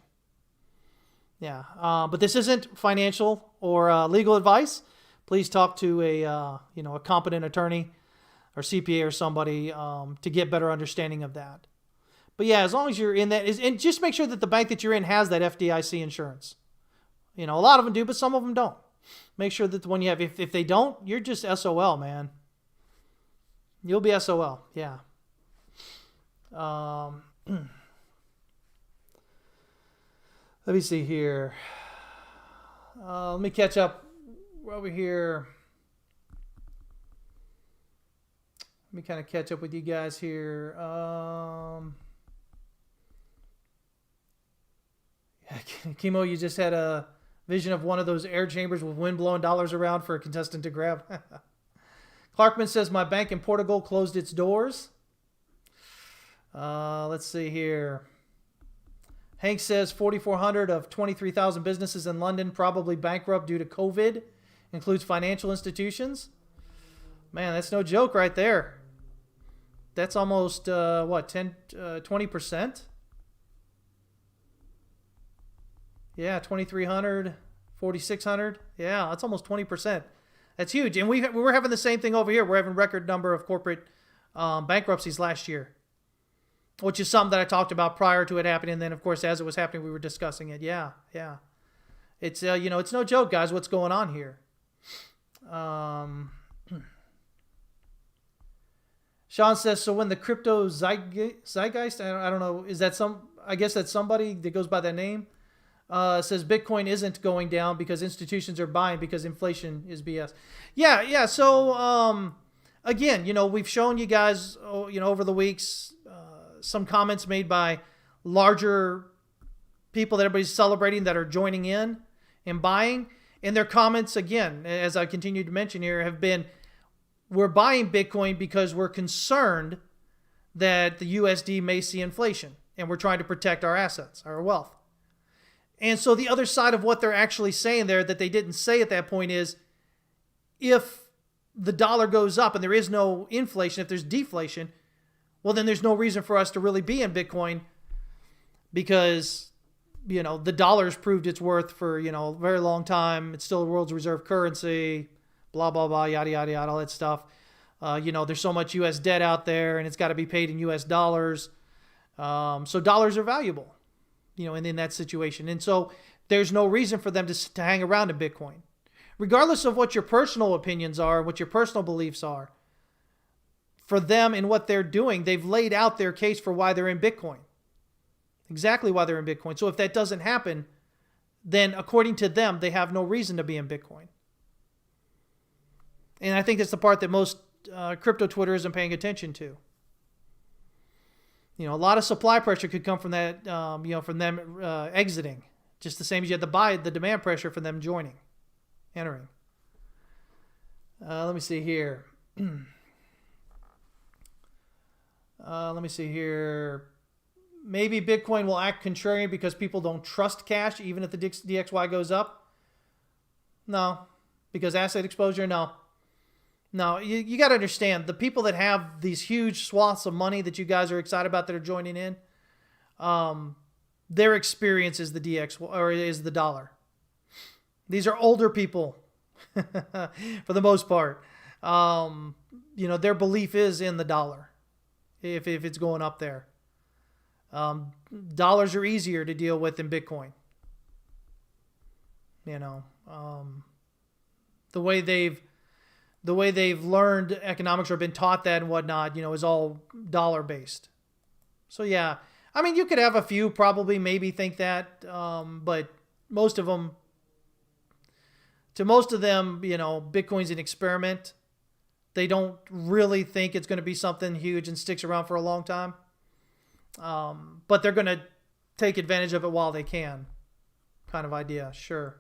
A: Yeah, but this isn't financial or legal advice. Please talk to a competent attorney or CPA or somebody to get better understanding of that. But yeah, as long as you're in that, and just make sure that the bank that you're in has that FDIC insurance. A lot of them do, but some of them don't. Make sure that the one you have, if they don't, you're just SOL, man. You'll be SOL, yeah. Let me see here. Let me catch up over here. Let me kind of catch up with you guys here. Kimo, you just had a vision of one of those air chambers with wind blowing dollars around for a contestant to grab. Clarkman says, my bank in Portugal closed its doors. Let's see here. Hank says 4,400 of 23,000 businesses in London probably bankrupt due to COVID. Includes financial institutions. Man, that's no joke right there. That's almost, 20%? Yeah, 2,300, 4,600. Yeah, that's almost 20%. That's huge. And we're having the same thing over here. We're having record number of corporate bankruptcies last year, which is something that I talked about prior to it happening. And then, of course, as it was happening, we were discussing it. Yeah. It's, it's no joke, guys, what's going on here. Sean says, so when the crypto zeitgeist, I don't know, is that I guess that's somebody that goes by that name, says Bitcoin isn't going down because institutions are buying because inflation is BS. Yeah. So, again, we've shown you guys, over the weeks, some comments made by larger people that everybody's celebrating that are joining in and buying. And their comments, again, as I continue to mention here, have been, we're buying Bitcoin because we're concerned that the USD may see inflation and we're trying to protect our assets, our wealth. And so the other side of what they're actually saying there that they didn't say at that point is, if the dollar goes up and there is no inflation, if there's deflation, well, then there's no reason for us to really be in Bitcoin because, the dollar's proved its worth for, a very long time. It's still the world's reserve currency, blah, blah, blah, yada, yada, yada, all that stuff. There's so much U.S. debt out there and it's got to be paid in U.S. dollars. So dollars are valuable, in that situation. And so there's no reason for them to hang around in Bitcoin. Regardless of what your personal opinions are, what your personal beliefs are, for them and what they're doing, they've laid out their case for why they're in Bitcoin. Exactly why they're in Bitcoin. So if that doesn't happen, then according to them, they have no reason to be in Bitcoin. And I think that's the part that most crypto Twitter isn't paying attention to. A lot of supply pressure could come from that, from them exiting. Just the same as you had the demand pressure for them joining. entering. Let me see here. Let me see here. Maybe Bitcoin will act contrarian because people don't trust cash even if the DXY goes up. No. Because asset exposure, no. No, you got to understand, the people that have these huge swaths of money that you guys are excited about that are joining in, their experience is the DX or is the dollar. These are older people for the most part. Their belief is in the dollar if it's going up there. Dollars are easier to deal with than Bitcoin. The way they've learned economics or been taught that and whatnot, is all dollar based. So yeah, I mean, you could have a few probably maybe think that, but most of them, Bitcoin's an experiment. They don't really think it's going to be something huge and sticks around for a long time. But they're going to take advantage of it while they can, kind of idea. Sure.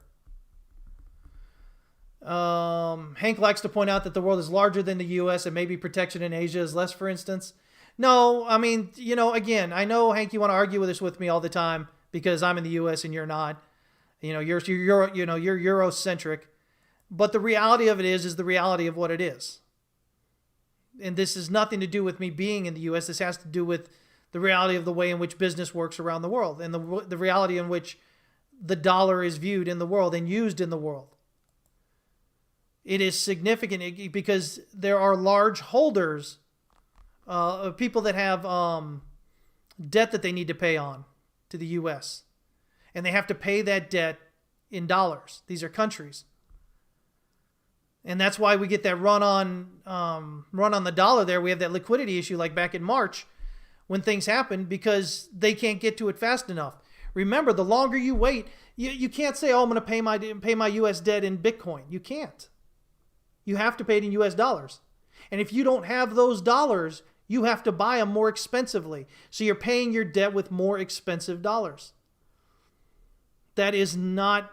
A: Hank likes to point out that the world is larger than the U.S. and maybe protection in Asia is less, for instance. No, I mean, again, I know, Hank, you want to argue with me all the time because I'm in the U.S. and you're not. You're Eurocentric. But the reality of it is the reality of what it is. And this has nothing to do with me being in the U.S. This has to do with the reality of the way in which business works around the world and the reality in which the dollar is viewed in the world and used in the world. It is significant because there are large holders of people that have debt that they need to pay on to the U.S. And they have to pay that debt in dollars. These are countries. And that's why we get that run on the dollar there. We have that liquidity issue like back in March when things happen because they can't get to it fast enough. Remember, the longer you wait, you can't say, oh, I'm going to pay my U.S. debt in Bitcoin. You can't. You have to pay it in U.S. dollars. And if you don't have those dollars, you have to buy them more expensively. So you're paying your debt with more expensive dollars. That is not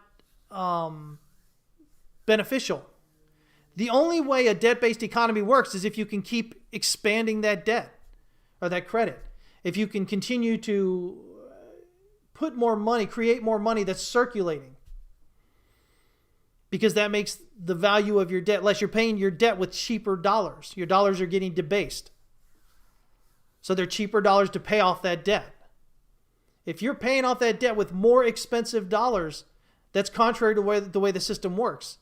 A: beneficial. The only way a debt-based economy works is if you can keep expanding that debt or that credit. If you can continue to put more money, create more money that's circulating. Because that makes the value of your debt less. You're paying your debt with cheaper dollars. Your dollars are getting debased. So they're cheaper dollars to pay off that debt. If you're paying off that debt with more expensive dollars, that's contrary to the way the system works.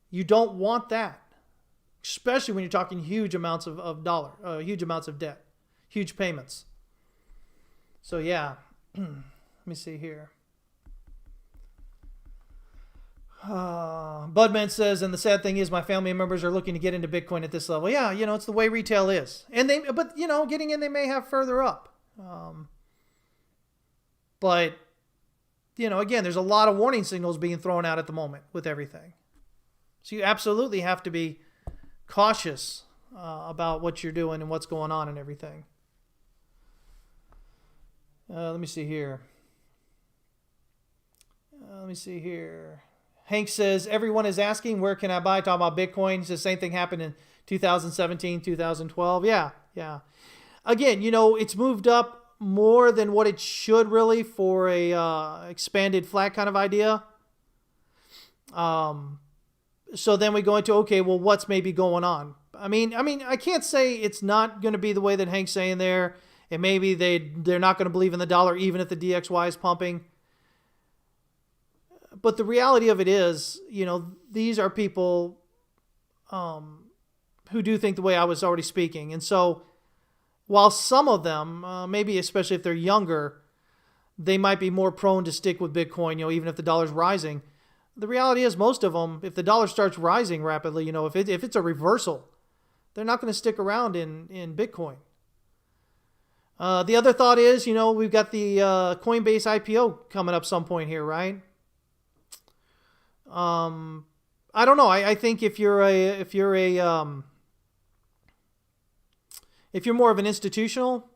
A: You don't want that. Especially when you're talking huge amounts of huge amounts of debt. Huge payments. So yeah, let me see here. Budman says, and the sad thing is my family members are looking to get into Bitcoin at this level. Yeah, it's the way retail is. But getting in, they may have further up. But, again, there's a lot of warning signals being thrown out at the moment with everything. So you absolutely have to be cautious about what you're doing and what's going on and everything. Let me see here. Hank says, everyone is asking, where can I buy? Talking about Bitcoin. He says, same thing happened in 2017, 2012. Yeah. Again, it's moved up more than what it should really for a expanded flat kind of idea. So then we go into, okay, well, what's maybe going on? I mean, I can't say it's not going to be the way that Hank's saying there. And maybe they're not going to believe in the dollar even if the DXY is pumping. But the reality of it is, these are people who do think the way I was already speaking. And so while some of them, maybe especially if they're younger, they might be more prone to stick with Bitcoin, even if the dollar's rising. The reality is most of them, if the dollar starts rising rapidly, if it's a reversal, they're not going to stick around in Bitcoin. The other thought is, we've got the Coinbase IPO coming up some point here, right? I don't know. I think if you're more of an institutional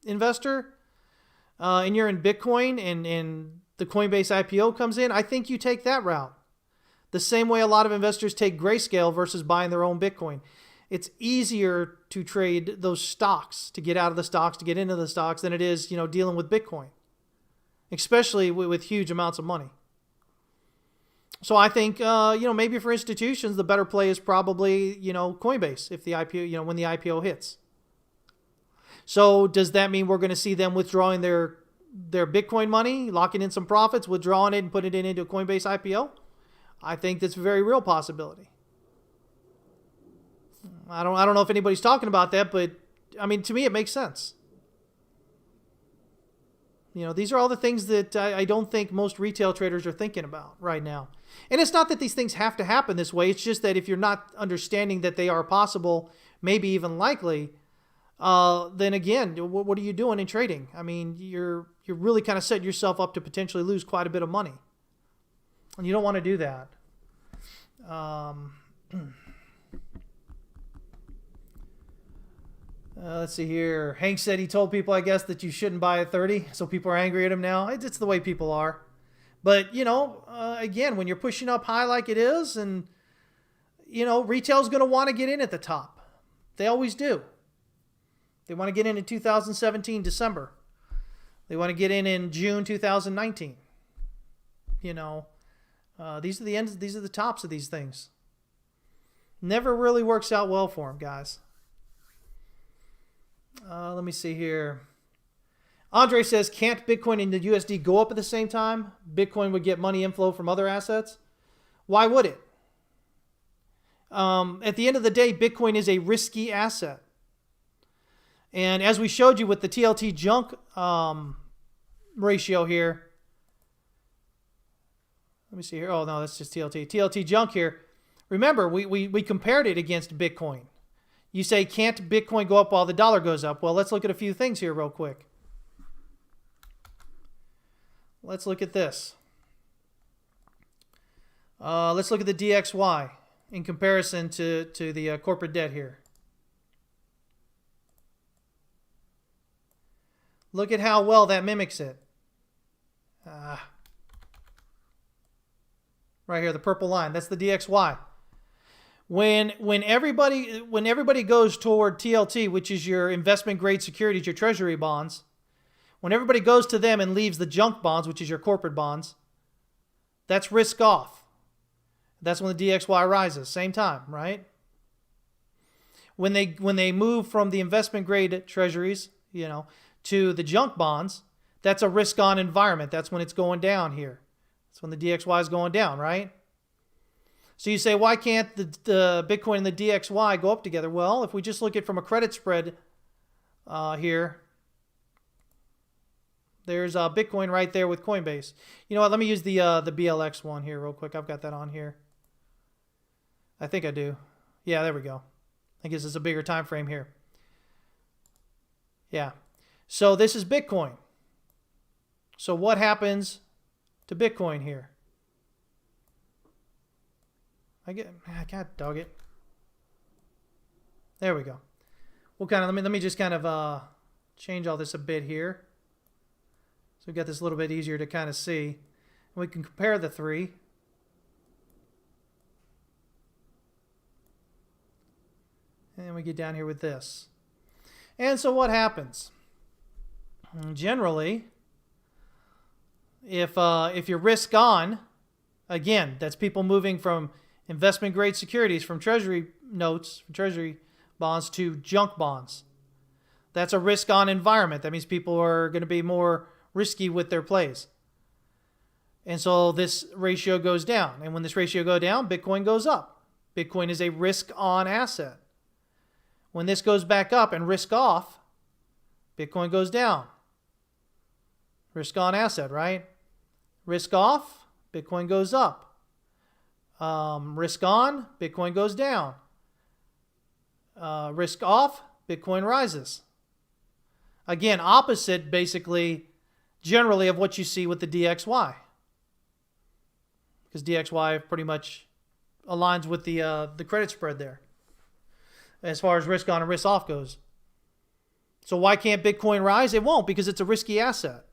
A: investor, and you're in Bitcoin and the Coinbase IPO comes in, I think you take that route. The same way a lot of investors take grayscale versus buying their own Bitcoin. It's easier to trade those stocks, to get out of the stocks, to get into the stocks, than it is, dealing with Bitcoin, especially with huge amounts of money. So I think, maybe for institutions, the better play is probably, Coinbase if the IPO, when the IPO hits. So does that mean we're going to see them withdrawing their Bitcoin money, locking in some profits, withdrawing it and putting it into a Coinbase IPO? I think that's a very real possibility. I don't know if anybody's talking about that, but I mean, to me, it makes sense. These are all the things that I don't think most retail traders are thinking about right now. And it's not that these things have to happen this way. It's just that if you're not understanding that they are possible, maybe even likely, then again, what are you doing in trading? I mean, you're really kind of setting yourself up to potentially lose quite a bit of money. And you don't want to do that. Let's see here. Hank said he told people, I guess, that you shouldn't buy at 30, so people are angry at him now. It's the way people are. But, again, when you're pushing up high like it is, and, retail's going to want to get in at the top. They always do. They want to get in 2017, December. They want to get in June 2019. These are the ends. These are the tops of these things. Never really works out well for them, guys. Let me see here. Andre says, can't Bitcoin and the USD go up at the same time? Bitcoin would get money inflow from other assets. Why would it? At the end of the day, Bitcoin is a risky asset. And as we showed you with the TLT junk ratio here. Let me see here. Oh, no, that's just TLT. TLT junk here. Remember, we compared it against Bitcoin. You say, can't Bitcoin go up while the dollar goes up? Well, let's look at a few things here real quick. Let's look at this. Let's look at the DXY in comparison to the corporate debt here. Look at how well that mimics it. Right here, the purple line. That's the DXY. When everybody goes toward TLT, which is your investment grade securities, your treasury bonds, when everybody goes to them and leaves the junk bonds, which is your corporate bonds, that's risk off. That's when the DXY rises. Same time, right? When they move from the investment grade treasuries, to the junk bonds, that's a risk on environment. That's when it's going down here. That's when the DXY is going down, right? So you say, why can't the Bitcoin and the DXY go up together? Well, if we just look at from a credit spread here, there's Bitcoin right there with Coinbase. You know what? Let me use the BLX one here real quick. I've got that on here. I think I do. Yeah, there we go. I guess it's a bigger time frame here. Yeah. So this is Bitcoin. So what happens to Bitcoin here? God dog it. There we go. We'll let me just kind of change all this a bit here. So we got this a little bit easier to kind of see. And we can compare the three. And we get down here with this. And so what happens? Generally, if you're risk on, again, that's people moving from investment grade securities, from treasury notes, from treasury bonds to junk bonds. That's a risk on environment. That means people are going to be more risky with their plays. And so this ratio goes down. And when this ratio goes down, Bitcoin goes up. Bitcoin is a risk on asset. When this goes back up and risk off, Bitcoin goes down. Risk on asset, right? Risk off, Bitcoin goes up. Risk on, Bitcoin goes down. Risk off, Bitcoin rises. Again, opposite basically generally of what you see with the DXY. Because DXY pretty much aligns with the credit spread there as far as risk on and risk off goes. So why can't Bitcoin rise? It won't, because it's a risky asset.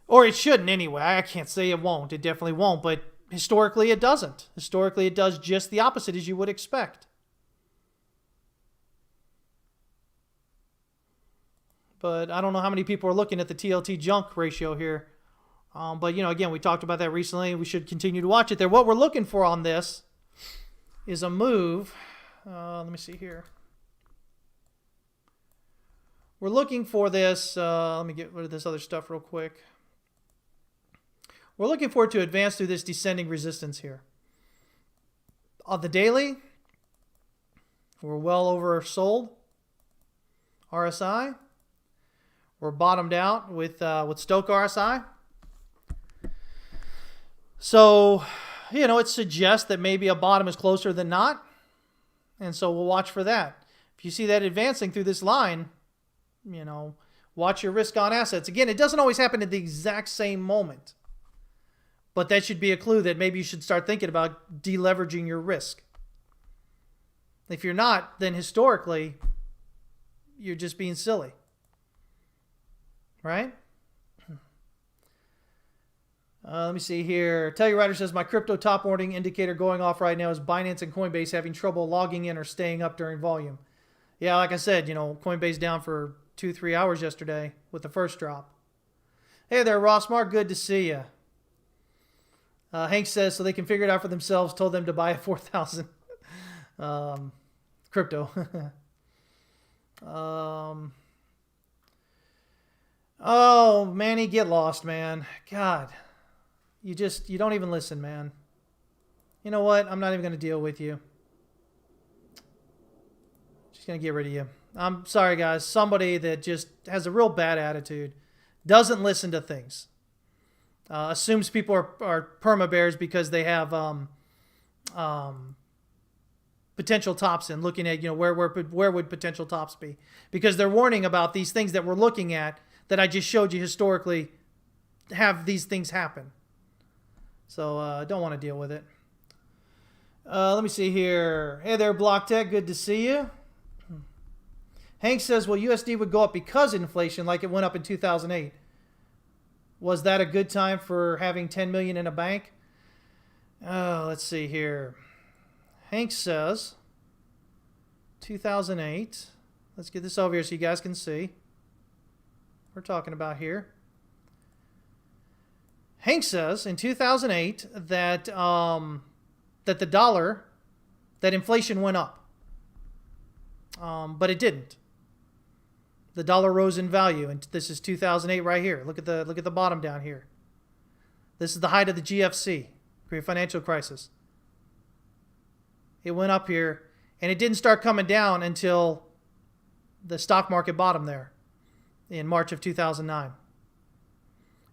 A: Or it shouldn't anyway. I can't say it won't. It definitely won't. But historically, it doesn't. Historically, it does just the opposite as you would expect. But I don't know how many people are looking at the TLT junk ratio here. But, again, we talked about that recently. We should continue to watch it there. What we're looking for on this is a move. Let me see here. We're looking for this. Let me get rid of this other stuff real quick. We're looking for it to advance through this descending resistance here. On the daily, we're well oversold. RSI. We're bottomed out with Stochh RSI. So, it suggests that maybe a bottom is closer than not. And so we'll watch for that. If you see that advancing through this line, watch your risk on assets. Again, it doesn't always happen at the exact same moment. But that should be a clue that maybe you should start thinking about deleveraging your risk. If you're not, then historically, you're just being silly. Right? Let me see here. Telluride says, my crypto top warning indicator going off right now is Binance and Coinbase having trouble logging in or staying up during volume. Yeah, like I said, Coinbase down for 2-3 hours yesterday with the first drop. Hey there, Ross Mark. Good to see you. Hank says, so they can figure it out for themselves. Told them to buy a 4,000 crypto. Oh, Manny, get lost, man. God. You don't even listen, man. You know what? I'm not even going to deal with you. Just going to get rid of you. I'm sorry, guys. Somebody that just has a real bad attitude. Doesn't listen to things. Assumes people are perma-bears because they have potential tops in. Looking at, where would potential tops be. Because they're warning about these things that we're looking at that I just showed you historically have these things happen. So don't want to deal with it. Let me see here. Hey there, Block Tech. Good to see you. Hank says, well, USD would go up because of inflation like it went up in 2008. Was that a good time for having 10 million in a bank? Let's see here. Hank says 2008. Let's get this over here so you guys can see. We're talking about here. Hank says in 2008 that the dollar, that inflation went up, but it didn't. The dollar rose in value, and this is 2008 right here. Look at the bottom down here. This is the height of the GFC, Great Financial Crisis. It went up here, and it didn't start coming down until the stock market bottomed there in March of 2009.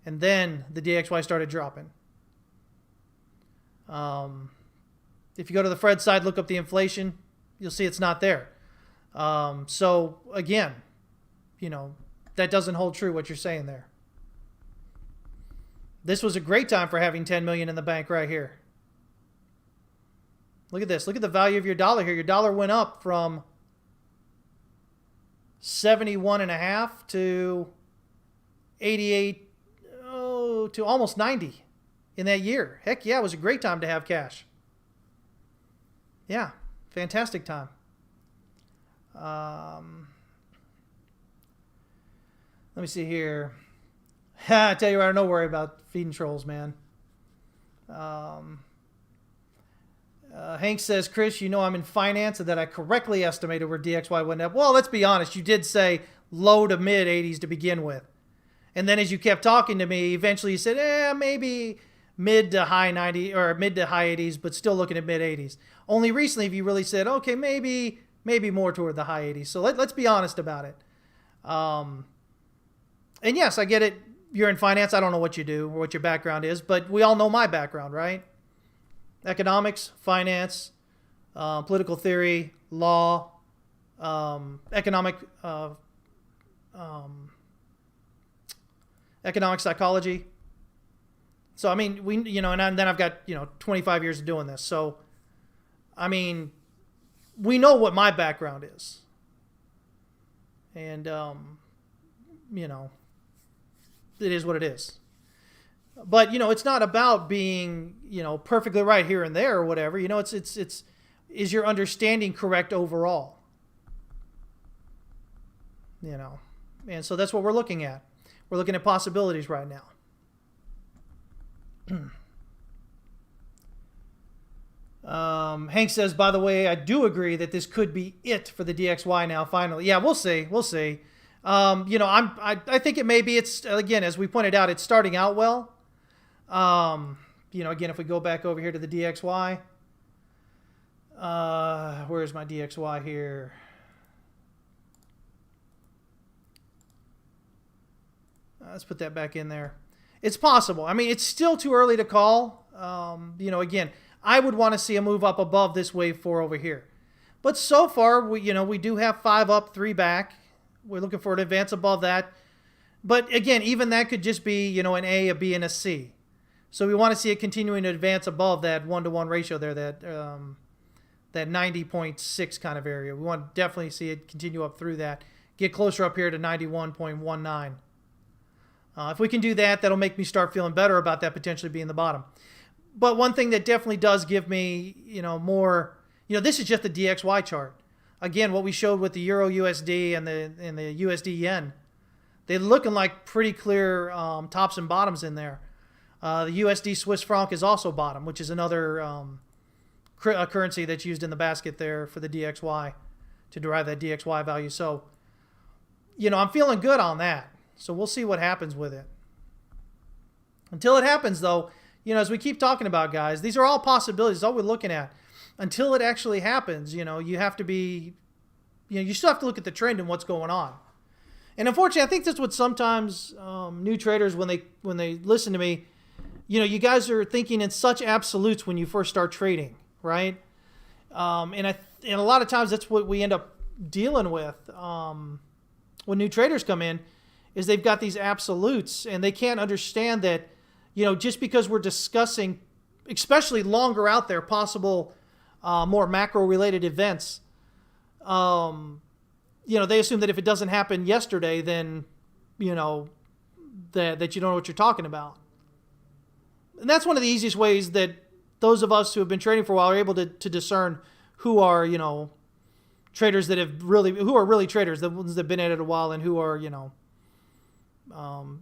A: And then the DXY started dropping. If you go to the Fred side, look up the inflation, you'll see it's not there. So again, that doesn't hold true what you're saying there. This was a great time for having 10 million in the bank right here. Look at this. Look at the value of your dollar here. Your dollar went up from 71.5 to 88, to almost 90 in that year. Heck yeah, it was a great time to have cash. Yeah, fantastic time. Let me see here. I tell you what, don't worry about feeding trolls, man. Hank says, Chris, I'm in finance and that I correctly estimated where DXY went up. Well, let's be honest. You did say low to mid 80s to begin with. And then as you kept talking to me, eventually you said, maybe mid to high 90 or mid to high 80s, but still looking at mid 80s. Only recently have you really said, okay, maybe more toward the high 80s. So let's be honest about it. And yes, I get it. You're in finance. I don't know what you do or what your background is, but we all know my background, right? Economics, finance, political theory, law, economic psychology. So, I mean, and then I've got, 25 years of doing this. So, I mean, we know what my background is. And, it is what it is. But, it's not about being, perfectly right here and there or whatever. Is your understanding correct overall? And so that's what we're looking at. We're looking at possibilities right now. Hank says, by the way, I do agree that this could be it for the DXY now, finally. Yeah, we'll see. We'll see. I think it may be. It's, again, as we pointed out, it's starting out well. Again, if we go back over here to the DXY, where's my DXY here? Let's put that back in there. It's possible. I mean, it's still too early to call. Again, I would want to see a move up above this wave 4 over here. But so far, we do have 5 up, 3 back. We're looking for an advance above that. But again, even that could just be, an A, a B, and a C. So we want to see it continuing to advance above that 1-to-1 ratio there, that 90.6 kind of area. We want to definitely see it continue up through that. Get closer up here to 91.19. If we can do that, that'll make me start feeling better about that potentially being the bottom. But one thing that definitely does give me, more, this is just the DXY chart. Again, what we showed with the Euro USD and the USD Yen, they're looking like pretty clear tops and bottoms in there. The USD Swiss franc is also bottom, which is another currency that's used in the basket there for the DXY to derive that DXY value. So, I'm feeling good on that. So we'll see what happens with it. Until it happens, though, as we keep talking about, guys, these are all possibilities, all we're looking at. Until it actually happens, you have to be, you still have to look at the trend and what's going on. And unfortunately, I think that's what sometimes new traders, when they listen to me, you guys are thinking in such absolutes when you first start trading, right? And a lot of times that's what we end up dealing with when new traders come in, is they've got these absolutes and they can't understand that, just because we're discussing, especially longer out there, possible more macro-related events, they assume that if it doesn't happen yesterday, then, that you don't know what you're talking about. And that's one of the easiest ways that those of us who have been trading for a while are able to discern who are, traders that who are really traders, the ones that have been at it a while, and who are,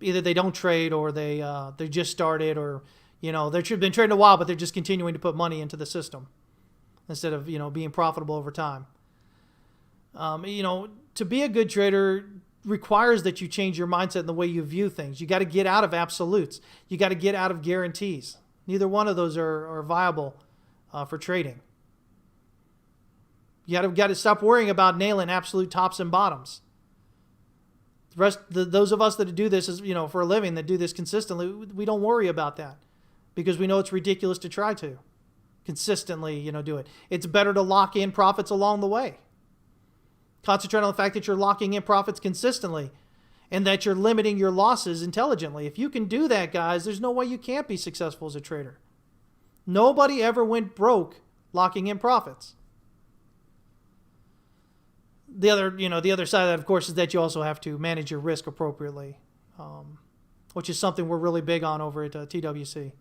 A: either they don't trade or they just started, or, they've been trading a while, but they're just continuing to put money into the system instead of, being profitable over time. To be a good trader requires that you change your mindset and the way you view things. You got to get out of absolutes. You got to get out of guarantees. Neither one of those are viable for trading. You got to stop worrying about nailing absolute tops and bottoms. Those of us that do this for a living, that do this consistently, we don't worry about that because we know it's ridiculous to try to consistently, do it. It's better to lock in profits along the way. Concentrate on the fact that you're locking in profits consistently and that you're limiting your losses intelligently. If you can do that, guys, there's no way you can't be successful as a trader. Nobody ever went broke locking in profits. The other side of that, of course, is that you also have to manage your risk appropriately, which is something we're really big on over at TWC.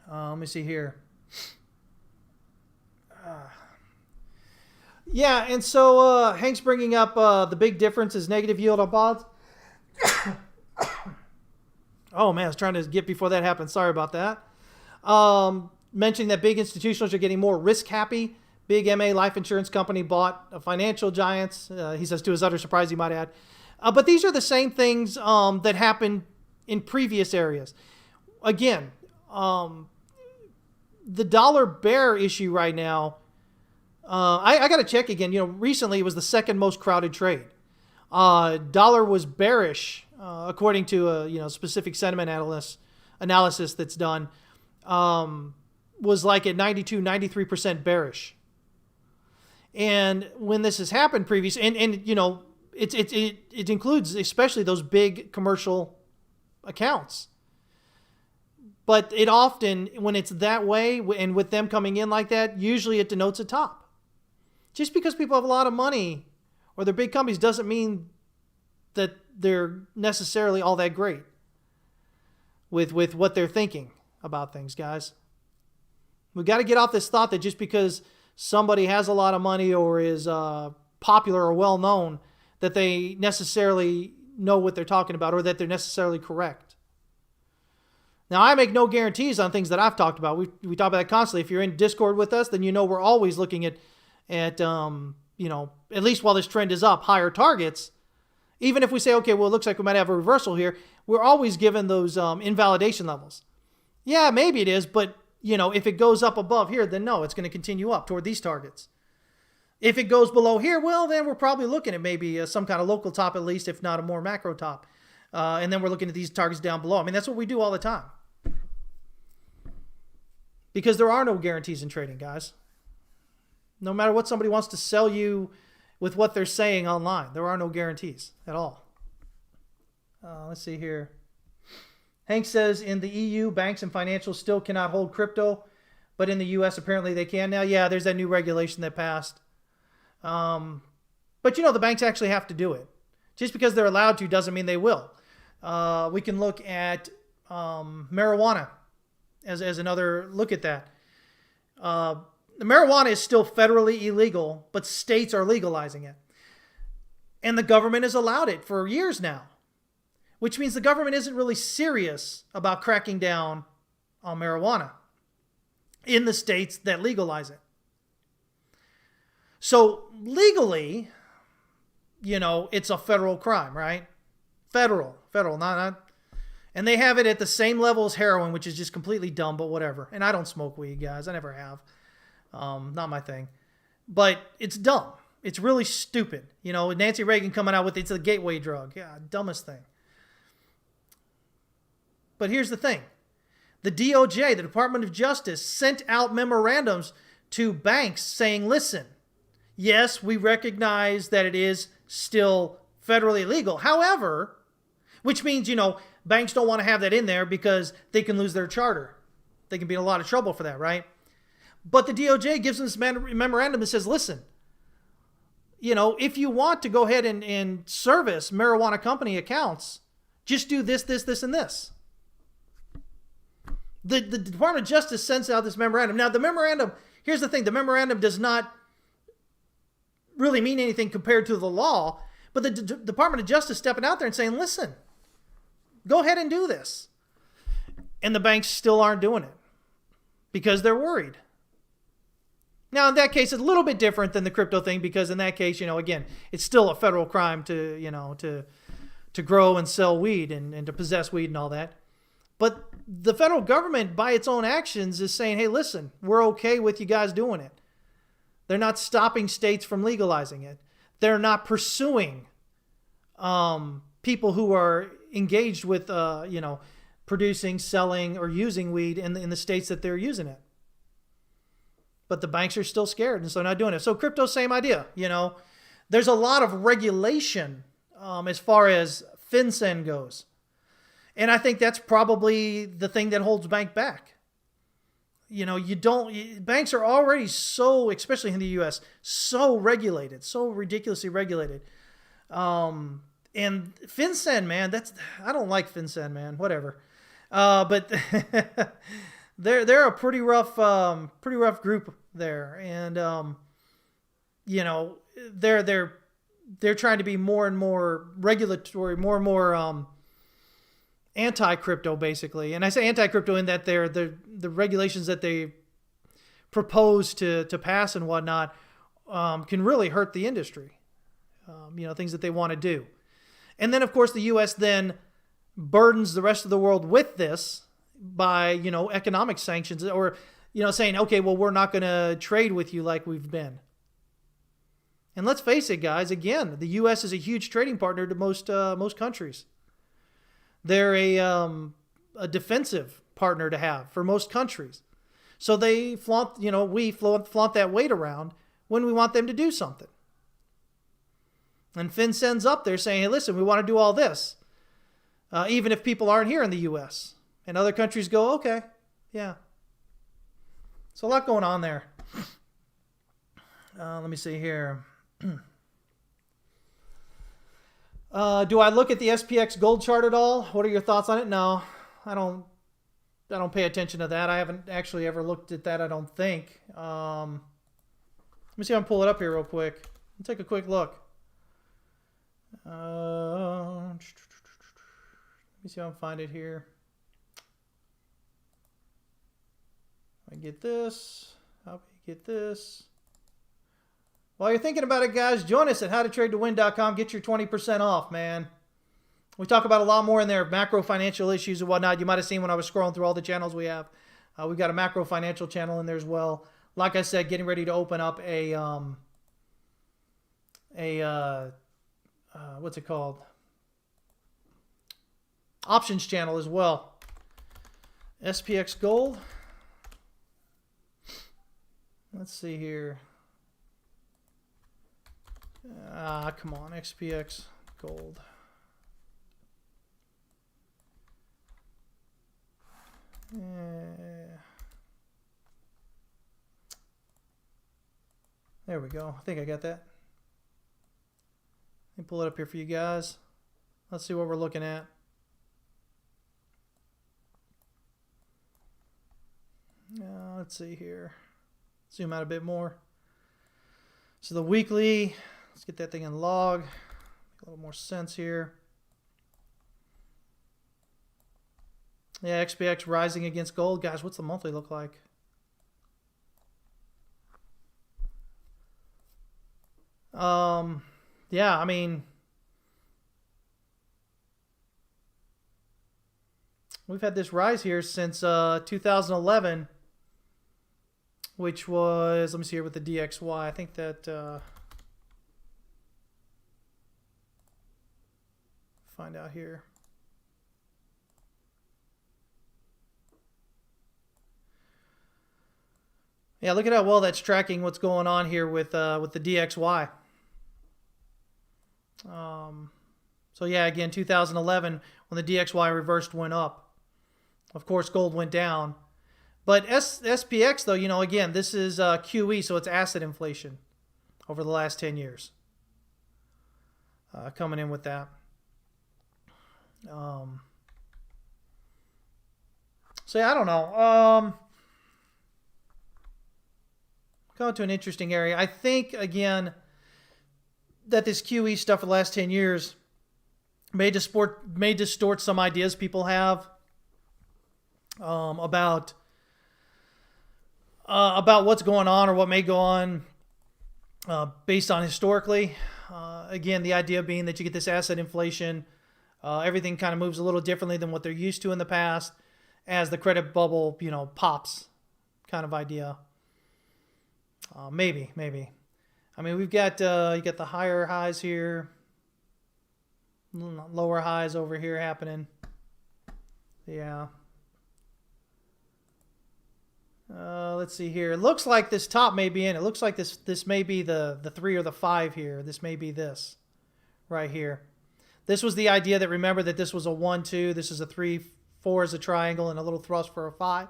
A: Let me see here. Yeah, and so Hank's bringing up the big difference is negative yield on bonds. Oh, man, I was trying to get before that happened. Sorry about that. Mentioning that big institutionals are getting more risk happy. Big MA life insurance company bought a financial giants. He says to his utter surprise, he might add. But these are the same things that happened in previous areas. Again, the dollar bear issue right now, I got to check again. Recently it was the second most crowded trade. Dollar was bearish, according to a specific sentiment analysis that's done, was like at 92, 93% bearish. And when this has happened previously, and it includes especially those big commercial accounts. But it often, when it's that way, and with them coming in like that, usually it denotes a top. Just because people have a lot of money or they're big companies doesn't mean that they're necessarily all that great. with what they're thinking about things, guys. We've got to get off this thought that just because somebody has a lot of money or is popular or well-known, that they necessarily know what they're talking about or that they're necessarily correct. Now, I make no guarantees on things that I've talked about. We talk about that constantly. If you're in Discord with us, then you know we're always looking at at least while this trend is up, higher targets. Even if we say, okay, well, it looks like we might have a reversal here, we're always given those invalidation levels. Yeah, maybe it is, but if it goes up above here, then no, it's going to continue up toward these targets. If it goes below here, well, then we're probably looking at maybe some kind of local top at least, if not a more macro top. And then we're looking at these targets down below. I mean, that's what we do all the time. Because there are no guarantees in trading, guys. No matter what somebody wants to sell you with what they're saying online, there are no guarantees at all. Let's see here. Hank says in the EU, banks and financials still cannot hold crypto, but in the US, apparently they can now. Yeah, there's that new regulation that passed. But the banks actually have to do it. Just because they're allowed to doesn't mean they will. We can look at marijuana as another look at that. The marijuana is still federally illegal, but states are legalizing it. And the government has allowed it for years now, which means the government isn't really serious about cracking down on marijuana in the states that legalize it. So legally, it's a federal crime, right? Federal, not. And they have it at the same level as heroin, which is just completely dumb, but whatever. And I don't smoke weed, guys. I never have. Not my thing. But it's dumb. It's really stupid. Nancy Reagan coming out with it's a gateway drug. Yeah, dumbest thing. But here's the thing. The DOJ, the Department of Justice, sent out memorandums to banks saying, listen, yes, we recognize that it is still federally illegal. However, which means, banks don't want to have that in there because they can lose their charter. They can be in a lot of trouble for that, right? But the DOJ gives them this memorandum that says, listen, if you want to go ahead and service marijuana company accounts, just do this, this, this, and this. The Department of Justice sends out this memorandum. Now, the memorandum, here's the thing, the memorandum does not really mean anything compared to the law, but the Department of Justice stepping out there and saying, listen, go ahead and do this. And the banks still aren't doing it because they're worried. Now, in that case, it's a little bit different than the crypto thing because in that case, again, it's still a federal crime to grow and sell weed and to possess weed and all that. But the federal government, by its own actions, is saying, hey, listen, we're okay with you guys doing it. They're not stopping states from legalizing it. They're not pursuing people who are engaged with, producing, selling, or using weed in the states that they're using it. But the banks are still scared, and so not doing it. So crypto, same idea. There's a lot of regulation as far as FinCEN goes. And I think that's probably the thing that holds bank back. Banks are already so, especially in the U.S., so regulated, so ridiculously regulated. And FinCEN, man, I don't like FinCEN, man, whatever. But they're a pretty rough group there. And, they're trying to be more and more regulatory, more and more, anti-crypto basically. And I say anti-crypto in that the regulations that they propose to pass and whatnot can really hurt the industry. Things that they want to do. And then of course the US then burdens the rest of the world with this by, economic sanctions or, saying, okay, well, we're not going to trade with you like we've been. And let's face it, guys, again, the US is a huge trading partner to most countries. They're a defensive partner to have for most countries. So they flaunt that weight around when we want them to do something. And FinCEN's up there saying, hey, listen, we want to do all this. Even if people aren't here in the U.S. And other countries go, okay, yeah. So a lot going on there. Let me see here. Do I look at the SPX Gold Chart at all? What are your thoughts on it? No. I don't pay attention to that. I haven't actually ever looked at that, I don't think. Let me see if I can pull it up here real quick. Let's take a quick look. Let me see if I can find it here. I get this. How do you get this? While you're thinking about it, guys, join us at howtotradetowin.com. Get your 20% off, man. We talk about a lot more in there, macro financial issues and whatnot. You might have seen when I was scrolling through all the channels we have. We've got a macro financial channel in there as well. Like I said, getting ready to open up a what's it called? Options channel as well. SPX Gold. Let's see here. Come on, SPX Gold. There we go. I think I got that. Let me pull it up here for you guys. Let's see what we're looking at. Let's see here. Zoom out a bit more. So the weekly, let's get that thing in log. Make a little more sense here. Yeah, XPX rising against gold. Guys, what's the monthly look like? Yeah, I mean, we've had this rise here since 2011, which was, let me see here with the DXY. I think that, find out here. Yeah, look at how well that's tracking what's going on here with the DXY. So yeah, again, 2011 when the DXY reversed went up. Of course, gold went down. But SPX though, you know, again, this is QE, so it's asset inflation over the last 10 years. Coming in with that. So yeah, I don't know. Going to an interesting area. I think, again, that this QE stuff for the last 10 years may distort some ideas people have about what's going on or what may go on based on historically. Again, the idea being that you get this asset inflation. Everything kind of moves a little differently than what they're used to in the past as the credit bubble, you know, pops kind of idea. Maybe. I mean, we've got you got the higher highs here, lower highs over here happening. Yeah. Let's see here. It looks like this top may be in. It looks like this may be the 3 or the 5 here. This may be this right here. This was the idea that, remember, that this was a 1, 2. This is a 3, 4 is a triangle and a little thrust for a 5.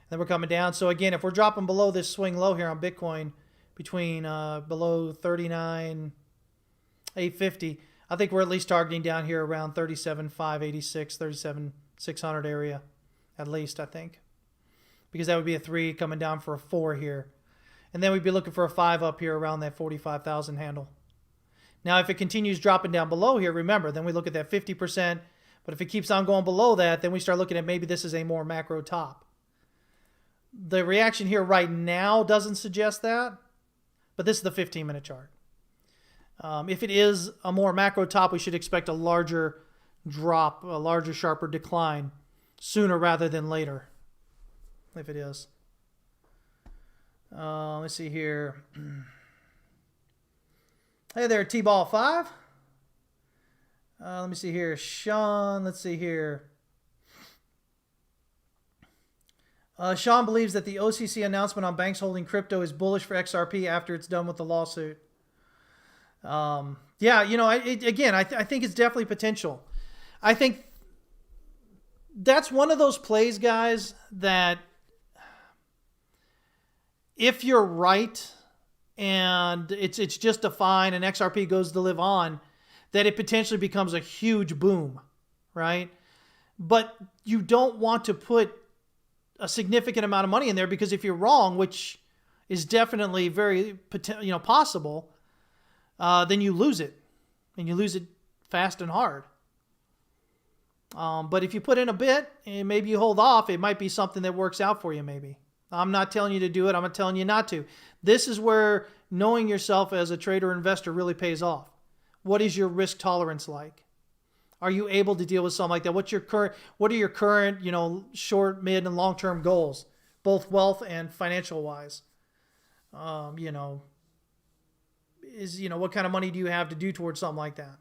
A: Then we're coming down. So again, if we're dropping below this swing low here on Bitcoin, between below 39,850, I think we're at least targeting down here around 37,586, 37,600 area, at least, I think, because that would be a 3 coming down for a 4 here, and then we'd be looking for a 5 up here around that 45,000 handle. Now, if it continues dropping down below here, remember, then we look at that 50%. But if it keeps on going below that, then we start looking at maybe this is a more macro top. The reaction here right now doesn't suggest that, but this is the 15-minute chart. If it is a more macro top, we should expect a larger drop, a larger, sharper decline sooner rather than later, if it is. Let's see here. Hey there, T-Ball 5. Let me see here. Sean, let's see here. Sean believes that the OCC announcement on banks holding crypto is bullish for XRP after it's done with the lawsuit. Yeah, you know, I think it's definitely potential. I think that's one of those plays, guys, that if you're right and it's just a fine and XRP goes to live on, that it potentially becomes a huge boom, right? But you don't want to put a significant amount of money in there, because if you're wrong, which is definitely very possible, then you lose it, and you lose it fast and hard. But if you put in a bit and maybe you hold off, it might be something that works out for you. Maybe. I'm not telling you to do it. I'm not telling you not to. This is where knowing yourself as a trader or investor really pays off. What is your risk tolerance like? Are you able to deal with something like that? What are your current, short, mid, and long-term goals, both wealth and financial wise? What kind of money do you have to do towards something like that?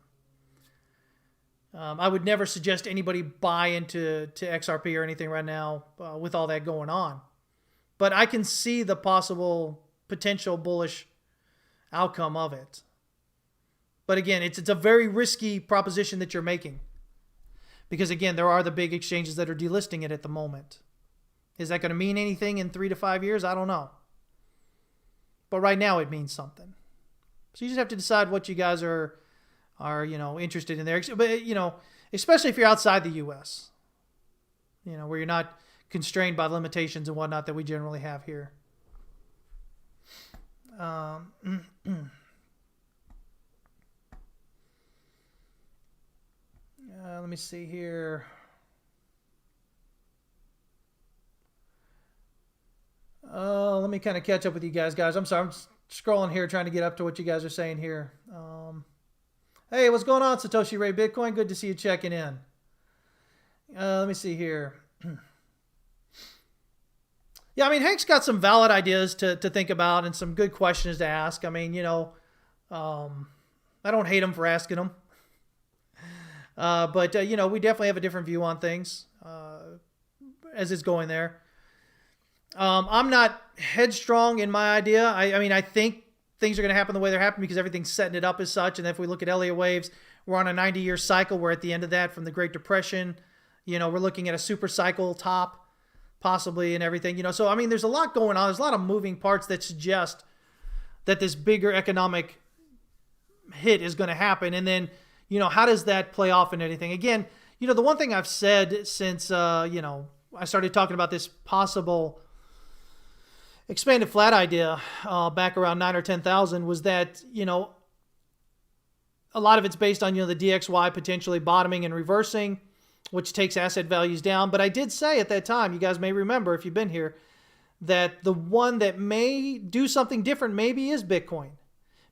A: I would never suggest anybody buy into XRP or anything right now with all that going on. But I can see the potential bullish outcome of it. But again, it's a very risky proposition that you're making. Because again, there are the big exchanges that are delisting it at the moment. Is that going to mean anything in 3 to 5 years? I don't know. But right now it means something. So you just have to decide what you guys are interested in there. But, especially if you're outside the U.S., where you're not constrained by limitations and whatnot that we generally have here. Let me see here. Let me kind of catch up with you guys. I'm sorry. I'm scrolling here trying to get up to what you guys are saying here. Hey, what's going on, Satoshi Ray Bitcoin? Good to see you checking in. Let me see here. Yeah, I mean, Hank's got some valid ideas to think about and some good questions to ask. I mean, I don't hate him for asking them. But we definitely have a different view on things as it's going there. I'm not headstrong in my idea. I think things are going to happen the way they're happening because everything's setting it up as such. And if we look at Elliott Waves, we're on a 90-year cycle. We're at the end of that from the Great Depression. We're looking at a super cycle top possibly and everything. So, there's a lot going on. There's a lot of moving parts that suggest that this bigger economic hit is going to happen. And then, how does that play off in anything? Again, the one thing I've said since, I started talking about this possible expanded flat idea back around 9 or 10,000 was that, a lot of it's based on, the DXY potentially bottoming and reversing, which takes asset values down. But I did say at that time, you guys may remember if you've been here, that the one that may do something different maybe is Bitcoin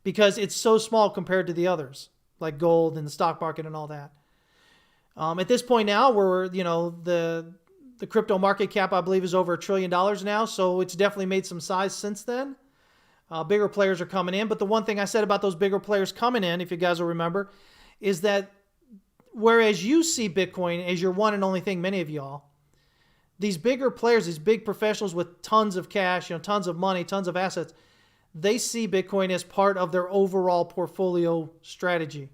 A: because it's so small compared to the others, like gold and the stock market and all that. At this point now, we're, the crypto market cap, I believe, is over $1 trillion now. So it's definitely made some size since then. Bigger players are coming in. But the one thing I said about those bigger players coming in, if you guys will remember, is that whereas you see Bitcoin as your one and only thing, many of y'all, these bigger players, these big professionals with tons of cash, tons of money, tons of assets, they see Bitcoin as part of their overall portfolio strategy,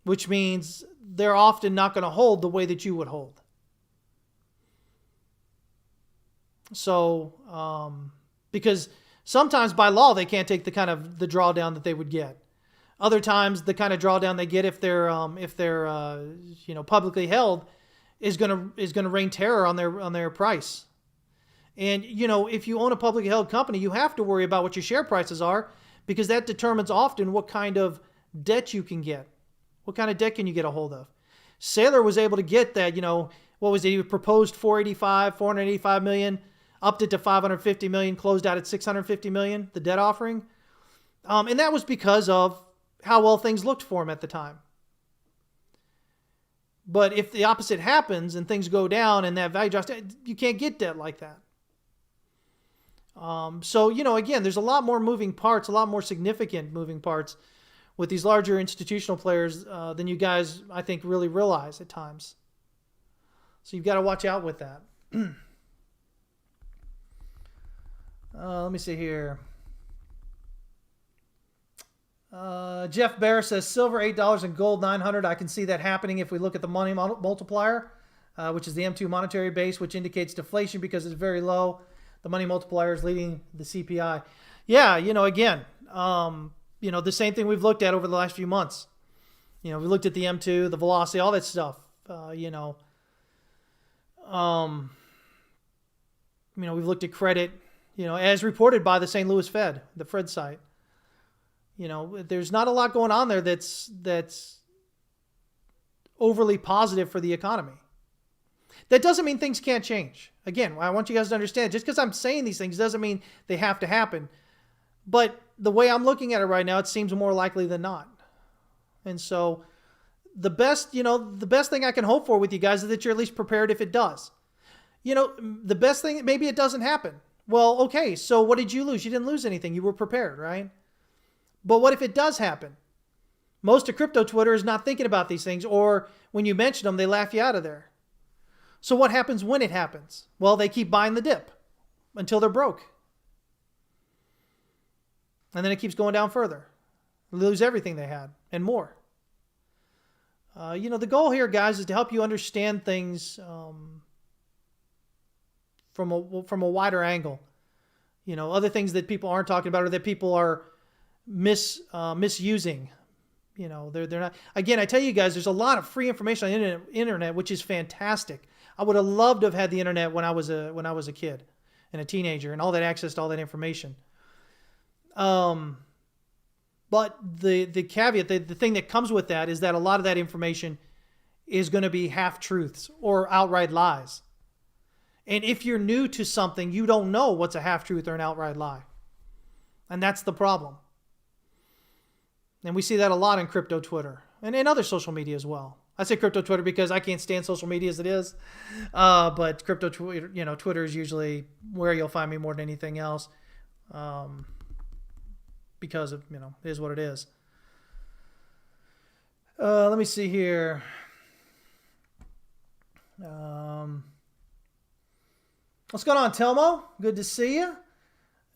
A: which means they're often not going to hold the way that you would hold. So, because sometimes by law, they can't take the kind of the drawdown that they would get. Other times, the kind of drawdown they get if they're publicly held is gonna rain terror on their price. And if you own a publicly held company, you have to worry about what your share prices are because that determines often what kind of debt you can get. What kind of debt can you get a hold of? Saylor was able to get that. What was it? He proposed 485 million, upped it to 550 million, closed out at 650 million. The debt offering, and that was because of how well things looked for him at the time. But if the opposite happens and things go down and that value drops, you can't get debt like that. So, again, there's a lot more moving parts, a lot more significant moving parts with these larger institutional players than you guys, I think, really realize at times. So you've got to watch out with that. Let me see here. Jeff Bear says silver $8 and gold $900. I can see that happening if we look at the money multiplier, which is the M2 monetary base, which indicates deflation because it's very low. The money multiplier is leading the CPI. Yeah, again, the same thing we've looked at over the last few months. We looked at the M2, the velocity, all that stuff. We've looked at credit, as reported by the St. Louis Fed, the Fed site. There's not a lot going on there that's overly positive for the economy. That doesn't mean things can't change. Again, I want you guys to understand, just because I'm saying these things doesn't mean they have to happen. But the way I'm looking at it right now, it seems more likely than not. And so the best thing I can hope for with you guys is that you're at least prepared if it does. The best thing, maybe it doesn't happen. Well, okay, so what did you lose? You didn't lose anything. You were prepared, right? But what if it does happen? Most of crypto Twitter is not thinking about these things, or when you mention them, they laugh you out of there. So what happens when it happens? Well, they keep buying the dip until they're broke. And then it keeps going down further. They lose everything they had and more. The goal here, guys, is to help you understand things from a wider angle. Other things that people aren't talking about or that people are misusing. They're not. Again, I tell you guys, there's a lot of free information on the internet, which is fantastic. I would have loved to have had the internet when I was a kid and a teenager, and all that access to all that information. But the caveat, the thing that comes with that is that a lot of that information is going to be half-truths or outright lies. And if you're new to something, you don't know what's a half-truth or an outright lie. And that's the problem. And we see that a lot in crypto Twitter and in other social media as well. I say crypto Twitter because I can't stand social media as it is. But crypto Twitter, Twitter is usually where you'll find me more than anything else. Because of, it is what it is. Let me see here. What's going on, Telmo? Good to see you.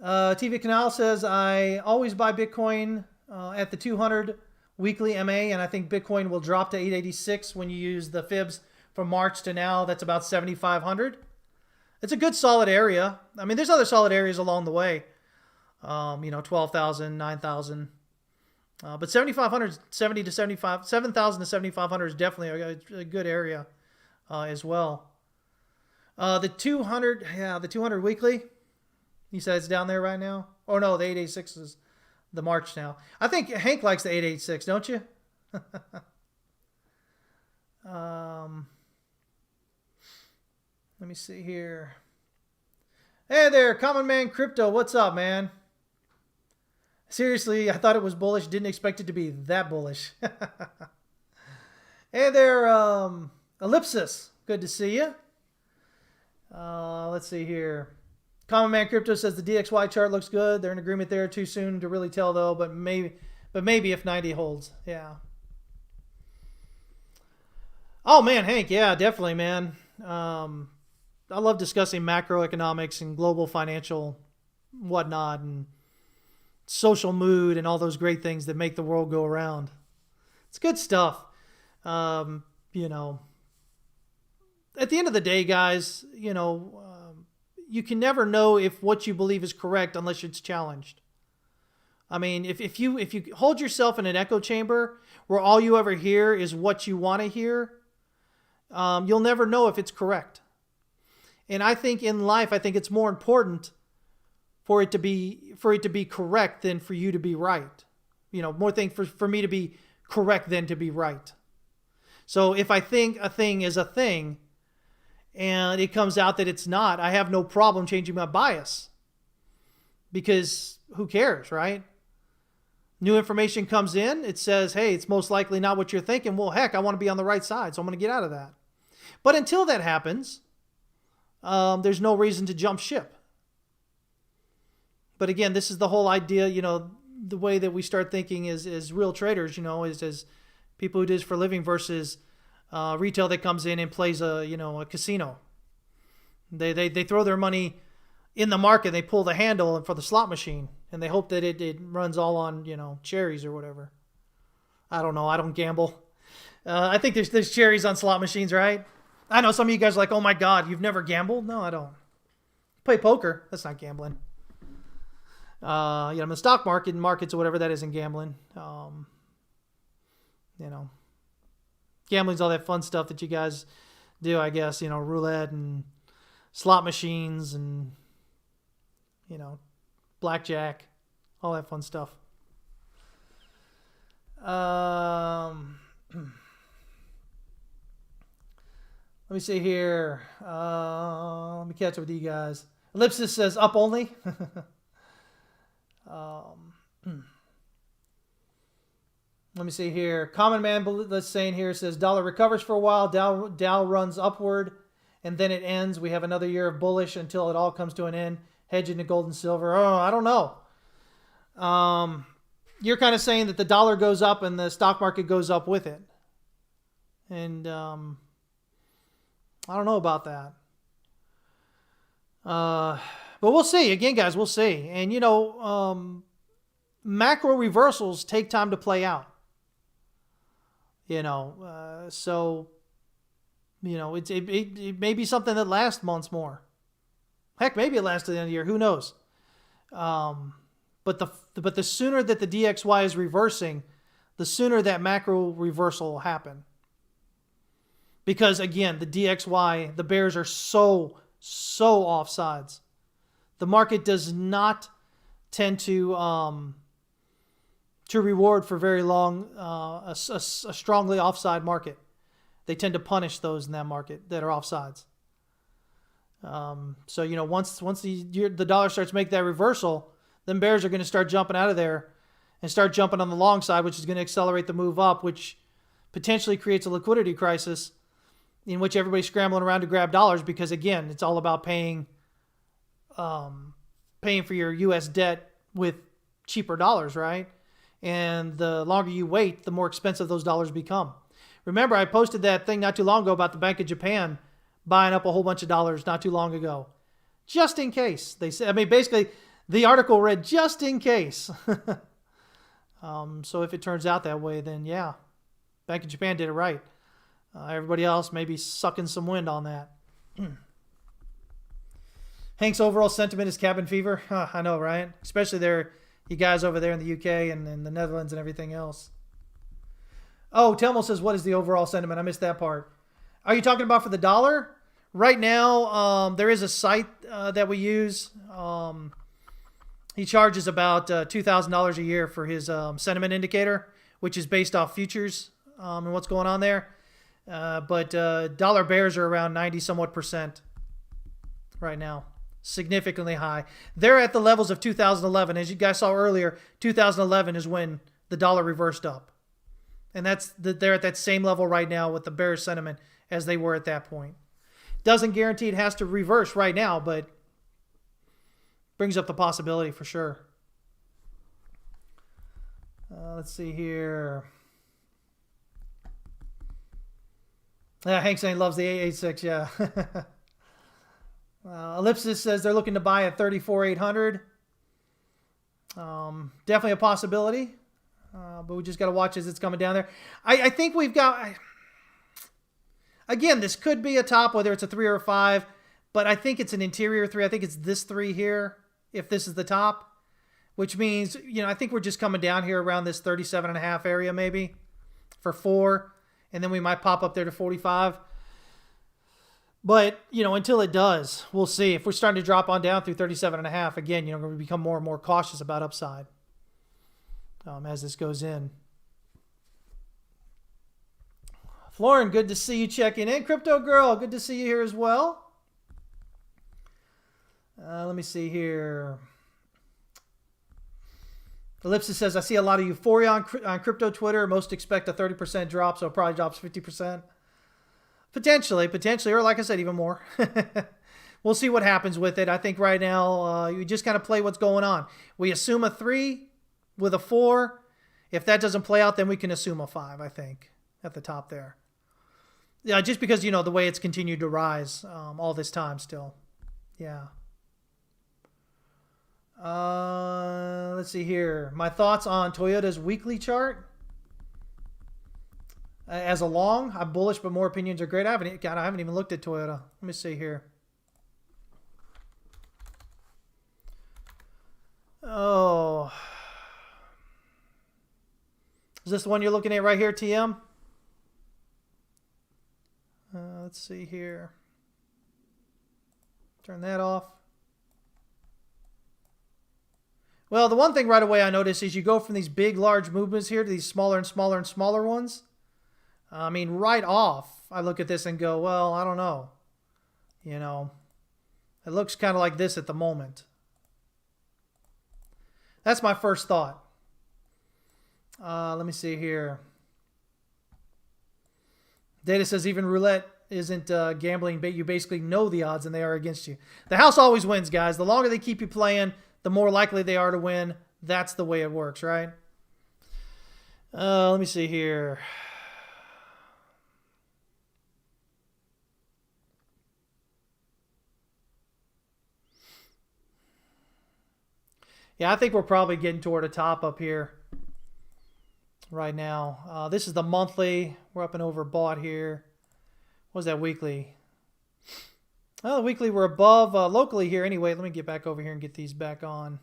A: TV Canal says, I always buy Bitcoin at the 200 weekly MA, and I think Bitcoin will drop to 886 when you use the fibs from March to now. That's about 7,500. It's a good solid area. I mean, there's other solid areas along the way. 12,000, 9,000. But 7,500, 7,000 to 7,500 is definitely a good area as well. The 200 weekly, you said it's down there right now? Oh, no, the 886 is the March now. I think Hank likes the 886, don't you? Let me see here. Hey there, Common Man Crypto. What's up, man? Seriously, I thought it was bullish. Didn't expect it to be that bullish. Hey there, Ellipsis. Good to see you. Let's see here. Common Man Crypto says the DXY chart looks good. They're in agreement there. Too soon to really tell, though. But maybe if 90 holds. Yeah. Oh, man, Hank. Yeah, definitely, man. I love discussing macroeconomics and global financial whatnot and social mood and all those great things that make the world go around. It's good stuff. At the end of the day, guys, you can never know if what you believe is correct unless it's challenged. I mean, if you hold yourself in an echo chamber where all you ever hear is what you want to hear, you'll never know if it's correct. And I think in life, it's more important for it to be correct than for you to be right. More thing for me to be correct than to be right. So if I think a thing is a thing and it comes out that it's not, I have no problem changing my bias. Because who cares, right? New information comes in, it says, hey, it's most likely not what you're thinking. Well, heck, I want to be on the right side, so I'm going to get out of that. But until that happens, there's no reason to jump ship. But again, this is the whole idea, the way that we start thinking is real traders, is as people who do this for a living versus retail that comes in and plays a casino. They throw their money in the market, they pull the handle for the slot machine, and they hope that it runs all on, cherries or whatever. I don't know. I don't gamble. I think there's cherries on slot machines, right? I know some of you guys are like, oh my God, you've never gambled? No, I don't. Play poker. That's not gambling. The stock markets or whatever, that isn't gambling. Gambling's all that fun stuff that you guys do, I guess. Roulette and slot machines and, blackjack, all that fun stuff. Let me see here. Let me catch up with you guys. Ellipsis says up only. Let me see here. Common Man, let's say in here, says dollar recovers for a while. Dow runs upward, and then it ends. We have another year of bullish until it all comes to an end. Hedging to gold and silver. Oh, I don't know. You're kind of saying that the dollar goes up and the stock market goes up with it. And I don't know about that. But we'll see. Again, guys, we'll see. And, macro reversals take time to play out. So, it may be something that lasts months more. Heck, maybe it lasts to the end of the year. Who knows? But the sooner that the DXY is reversing, the sooner that macro reversal will happen. Because, again, the DXY, the bears are so offsides. The market does not tend to reward for very long a strongly offside market. They tend to punish those in that market that are offsides. So, once the dollar starts to make that reversal, then bears are going to start jumping out of there and start jumping on the long side, which is going to accelerate the move up, which potentially creates a liquidity crisis in which everybody's scrambling around to grab dollars because, again, it's all about paying for your U.S. debt with cheaper dollars, right? And the longer you wait, the more expensive those dollars become. Remember, I posted that thing not too long ago about the Bank of Japan buying up a whole bunch of dollars not too long ago. Just in case. They said, basically, the article read, just in case. So if it turns out that way, then yeah, Bank of Japan did it right. Everybody else may be sucking some wind on that. Hank's overall sentiment is cabin fever. I know, right? Especially you guys over there in the UK and the Netherlands and everything else. Oh, Telmo says, what is the overall sentiment? I missed that part. Are you talking about for the dollar? Right now, there is a site that we use. He charges about $2,000 a year for his sentiment indicator, which is based off futures and what's going on there. But dollar bears are around 90 somewhat % right now. Significantly high. They're at the levels of 2011. As you guys saw earlier, 2011 is when the dollar reversed up. And they're at that same level right now with the bearish sentiment as they were at that point. Doesn't guarantee it has to reverse right now, but brings up the possibility for sure. Let's see here. Hank saying loves the 886, yeah. Ellipsis says they're looking to buy at 34,800. Definitely a possibility, but we just got to watch as it's coming down there. I think we've got... Again, this could be a top, whether it's a 3 or a 5, but I think it's an interior 3. I think it's this 3 here, if this is the top, which means, I think we're just coming down here around this 37.5 area maybe for 4, and then we might pop up there to 45. But, until it does, we'll see. If we're starting to drop on down through 37.5, again, we're going to become more and more cautious about upside as this goes in. Florin, good to see you checking in. Crypto Girl, good to see you here as well. Let me see here. Ellipsis says, I see a lot of euphoria on crypto Twitter. Most expect a 30% drop, so it probably drops 50%. Potentially, or like I said, even more. We'll see what happens with it. I think right now you just kind of play what's going on. We assume a 3 with a 4. If that doesn't play out, then we can assume a 5, I think, at the top there. Yeah, just because, the way it's continued to rise all this time still. Yeah. Let's see here. My thoughts on Toyota's weekly chart. As a long, I'm bullish, but more opinions are great. I haven't even looked at Toyota. Let me see here. Oh. Is this the one you're looking at right here, TM? Let's see here. Turn that off. Well, the one thing right away I notice is you go from these big, large movements here to these smaller and smaller and smaller ones. I mean, right off, I look at this and go, well, I don't know. You know, it looks kind of like this at the moment. That's my first thought. Let me see here. Data says even roulette isn't gambling, but you basically know the odds and they are against you. The house always wins, guys. The longer they keep you playing, the more likely they are to win. That's the way it works, right? Let me see here. Yeah, I think we're probably getting toward a top up here right now. This is the monthly. We're up and overbought here. What was that weekly? Well, the weekly we're above locally here anyway. Let me get back over here and get these back on.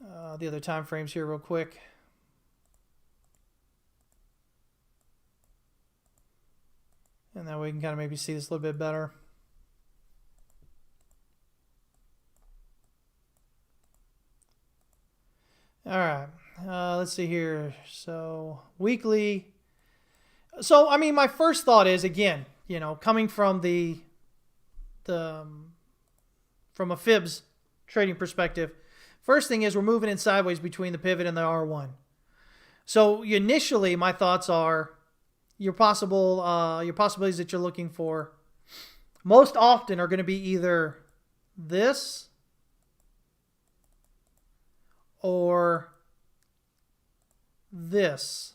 A: The other time frames here real quick. And that way we can kind of maybe see this a little bit better. All right, let's see here. So weekly. So I mean, my first thought is, again, you know, coming from from a fibs trading perspective, first thing is we're moving in sideways between the pivot and the R1. So initially, my thoughts are your possibilities that you're looking for most often are going to be either this or this.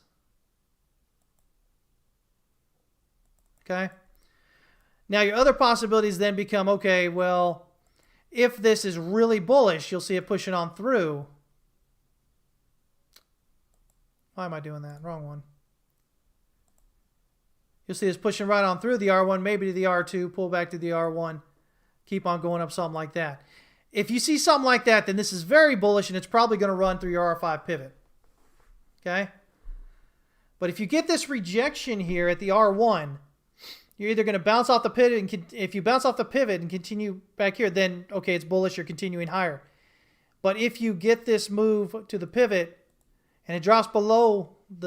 A: Okay. Now your other possibilities then become, okay, well, if this is really bullish, you'll see it pushing on through. Why am I doing that? Wrong one. You'll see it's pushing right on through the R1, maybe to the R2, pull back to the R1, keep on going up, something like that. If you see something like that, then this is very bullish, and it's probably going to run through your R5 pivot. Okay? But if you get this rejection here at the R1, you're either going to bounce off the pivot, and if you bounce off the pivot and continue back here, then, okay, it's bullish, you're continuing higher. But if you get this move to the pivot, and it drops below you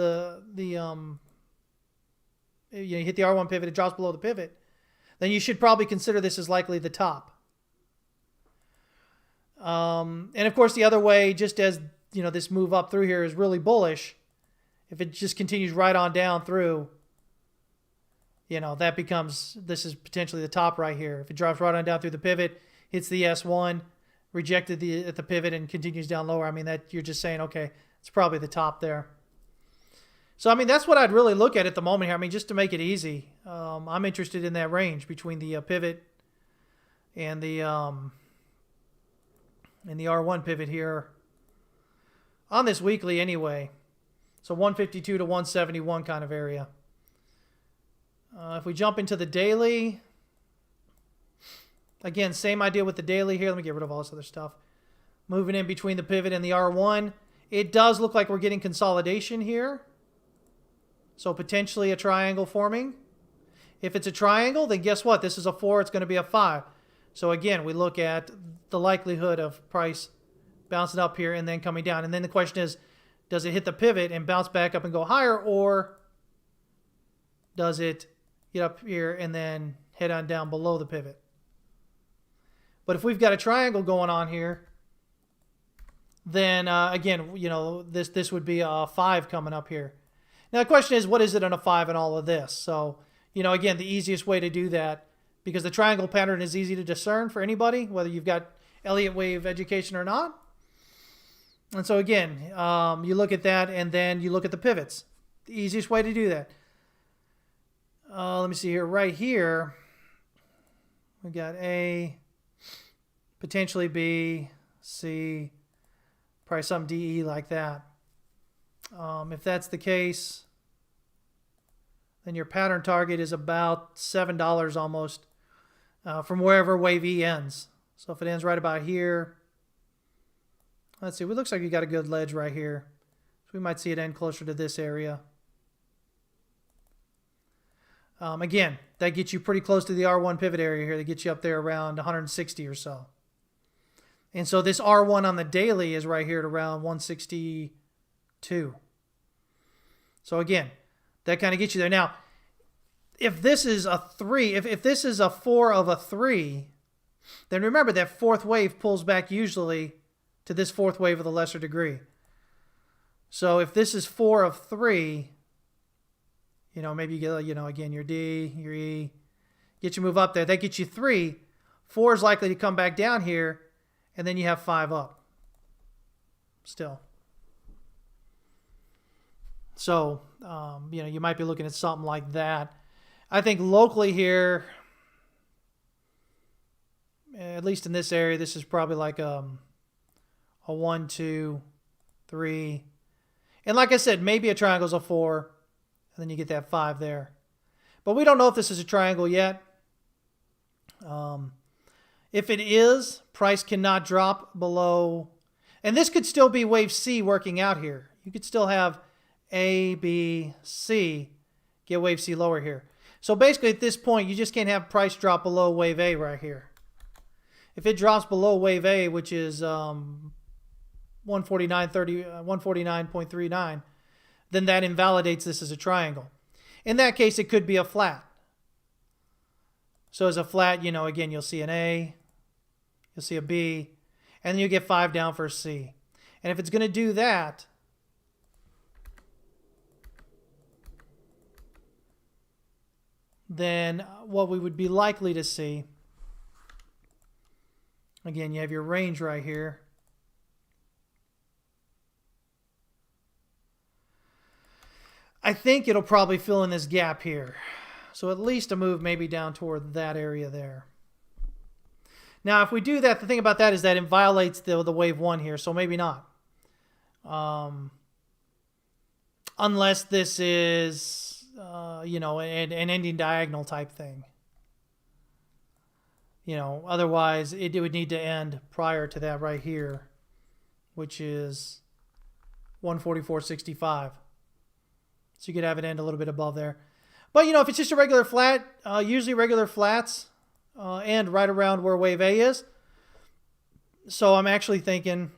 A: hit the R1 pivot, it drops below the pivot, then you should probably consider this as likely the top. And of course, the other way, just as you know, this move up through here is really bullish. If it just continues right on down through, you know, that becomes, this is potentially the top right here. If it drops right on down through the pivot, hits the S1, rejected at the pivot, and continues down lower, I mean, that you're just saying, okay, it's probably the top there. So, I mean, that's what I'd really look at the moment here. I mean, just to make it easy, I'm interested in that range between the pivot and the R1 pivot here on this weekly anyway. So 152 to 171 kind of area. If we jump into the daily, again, same idea with the daily here. Let me get rid of all this other stuff. Moving in between the pivot and the R1. It does look like we're getting consolidation here. So potentially a triangle forming. If it's a triangle, then guess what? This is a 4, it's going to be a 5. So again, we look at the likelihood of price bouncing up here and then coming down. And then the question is, does it hit the pivot and bounce back up and go higher, or does it get up here and then head on down below the pivot? But if we've got a triangle going on here, then again, you know, this would be a 5 coming up here. Now the question is, what is it on a 5 in all of this? So, you know, again, the easiest way to do that, because the triangle pattern is easy to discern for anybody, whether you've got Elliott Wave education or not. And so again, you look at that and then you look at the pivots. The easiest way to do that. Let me see here. Right here, we got A, potentially B, C, probably some DE like that. If that's the case, then your pattern target is about $7 almost from wherever wave E ends. So if it ends right about here, let's see, it looks like you got a good ledge right here. So we might see it end closer to this area. Again, that gets you pretty close to the R1 pivot area here. That gets you up there around 160 or so. And so this R1 on the daily is right here at around 162. So again, that kind of gets you there. Now, if this is a 3, if this is a 4 of a 3, then remember that fourth wave pulls back usually to this fourth wave of the lesser degree. So if this is 4 of 3, maybe you get, again, your D, your E, get you move up there. That gets you 3. 4 is likely to come back down here, and then you have 5 up still. So, you might be looking at something like that. I think locally here, at least in this area, this is probably like a 1, 2, 3. And like I said, maybe a triangle's a 4, and then you get that 5 there. But we don't know if this is a triangle yet. If it is, price cannot drop below. And this could still be wave C working out here. You could still have A, B, C, get wave C lower here. So basically at this point, you just can't have price drop below wave A right here. If it drops below wave A, which is 149.39, then that invalidates this as a triangle. In that case, it could be a flat. So as a flat, again, you'll see an A, you'll see a B, and then you get 5 down for a C. And if it's going to do that, then what we would be likely to see, again, you have your range right here. I think it'll probably fill in this gap here. So at least a move maybe down toward that area there. Now, if we do that, the thing about that is that it violates the wave 1 here, so maybe not. Unless this is, an ending diagonal type thing. Otherwise, it would need to end prior to that right here, which is 144.65. So you could have it end a little bit above there. But, if it's just a regular flat, usually regular flats end right around where wave A is. So I'm actually thinking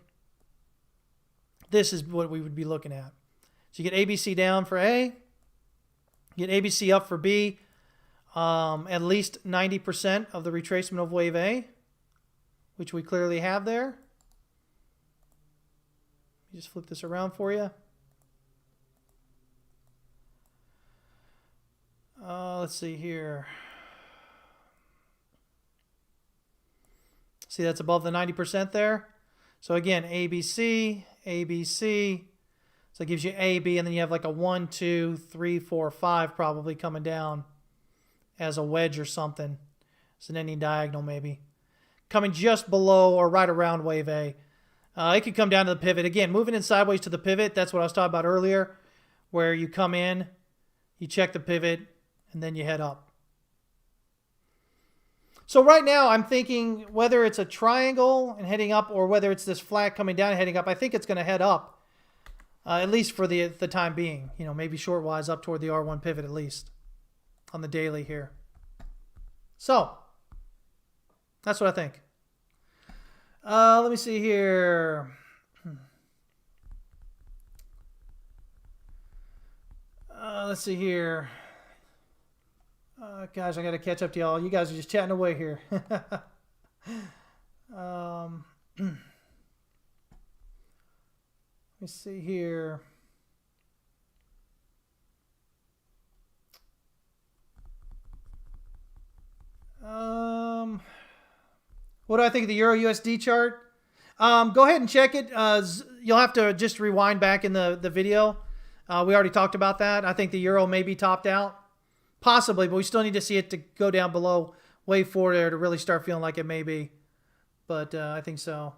A: this is what we would be looking at. So you get ABC down for A, you get ABC up for B, at least 90% of the retracement of wave A, which we clearly have there. Let me just flip this around for you. Let's see here. See, that's above the 90% there. So again, ABC, ABC. So it gives you A, B, and then you have like a 1, 2, 3, 4, 5 probably coming down as a wedge or something. It's an ending diagonal maybe. Coming just below or right around wave A. It could come down to the pivot. Again, moving in sideways to the pivot. That's what I was talking about earlier, where you come in, you check the pivot, and then you head up. So right now I'm thinking whether it's a triangle and heading up or whether it's this flat coming down and heading up, I think it's going to head up, at least for the time being. Maybe short-wise up toward the R1 pivot at least on the daily here. So that's what I think. Let me see here. Let's see here. Guys, I got to catch up to y'all. You guys are just chatting away here. Let me see here. What do I think of the Euro USD chart? Go ahead and check it. You'll have to just rewind back in the video. We already talked about that. I think the Euro may be topped out. Possibly, but we still need to see it to go down below wave 4 there to really start feeling like it may be. But I think so.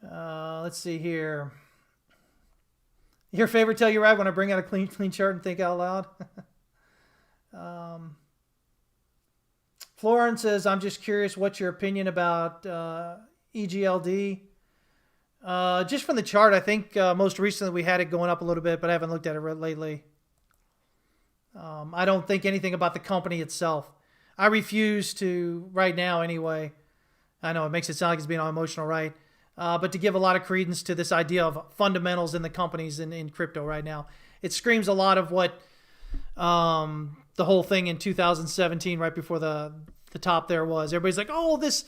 A: Let's see here. Your favorite tell you right when I bring out a clean chart and think out loud? Florence says, I'm just curious, what's your opinion about EGLD? Just from the chart, I think most recently we had it going up a little bit, but I haven't looked at it lately. I don't think anything about the company itself. I refuse to, right now anyway. I know it makes it sound like it's being all emotional, right? But to give a lot of credence to this idea of fundamentals in the companies in crypto right now. It screams a lot of what the whole thing in 2017, right before the top there was. Everybody's like, oh, this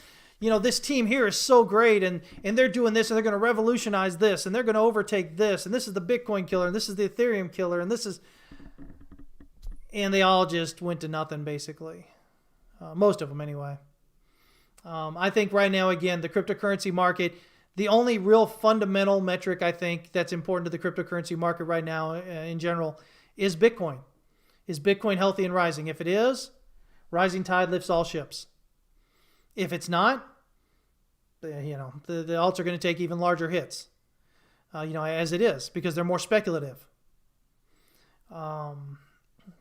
A: team here is so great, and they're doing this, and they're going to revolutionize this, and they're going to overtake this, and this is the Bitcoin killer, and this is the Ethereum killer, and this is... And they all just went to nothing, basically. Most of them, anyway. I think right now, again, the cryptocurrency market, the only real fundamental metric I think that's important to the cryptocurrency market right now in general is Bitcoin. Is Bitcoin healthy and rising? If it is, rising tide lifts all ships. If it's not, the alts are going to take even larger hits, as it is, because they're more speculative.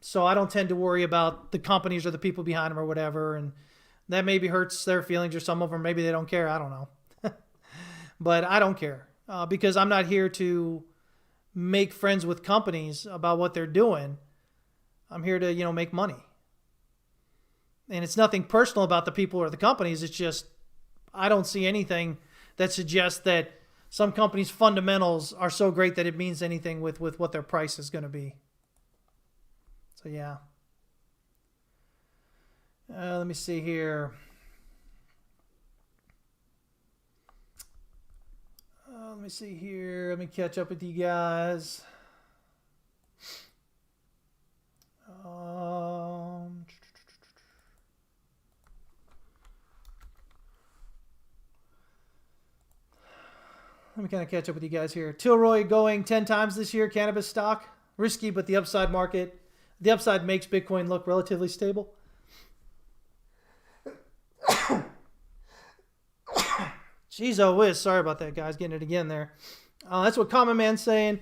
A: So I don't tend to worry about the companies or the people behind them or whatever, and that maybe hurts their feelings, or some of them maybe they don't care. I don't know. But I don't care because I'm not here to make friends with companies about what they're doing. I'm here to, make money. And it's nothing personal about the people or the companies. It's just I don't see anything that suggests that some companies' fundamentals are so great that it means anything with what their price is going to be. So, yeah. Let me see here. Let me catch up with you guys. Let me kind of catch up with you guys here. Tilroy going 10 times this year. Cannabis stock. Risky, but the upside makes Bitcoin look relatively stable. Jeez, oh whiz. Sorry about that, guys. Getting it again there. That's what Common Man's saying.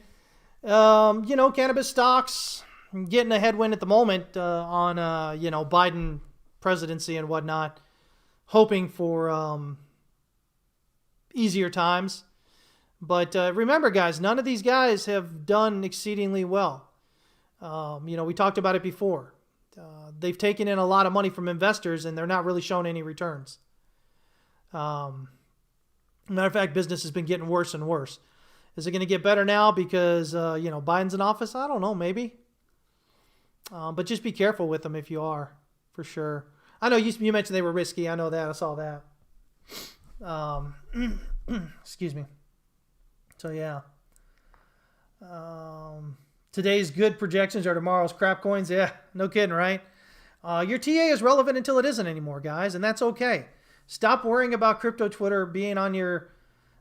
A: Cannabis stocks getting a headwind at the moment on, Biden presidency and whatnot. Hoping for easier times. But remember, guys, none of these guys have done exceedingly well. We talked about it before. They've taken in a lot of money from investors, and they're not really showing any returns. Matter of fact, business has been getting worse and worse. Is it going to get better now because, Biden's in office? I don't know, maybe. But just be careful with them if you are, for sure. I know you mentioned they were risky. I know that. I saw that. Excuse me. So, yeah. Today's good projections are tomorrow's crap coins. Yeah, no kidding, right? Your TA is relevant until it isn't anymore, guys, and that's okay. Stop worrying about crypto Twitter being on your,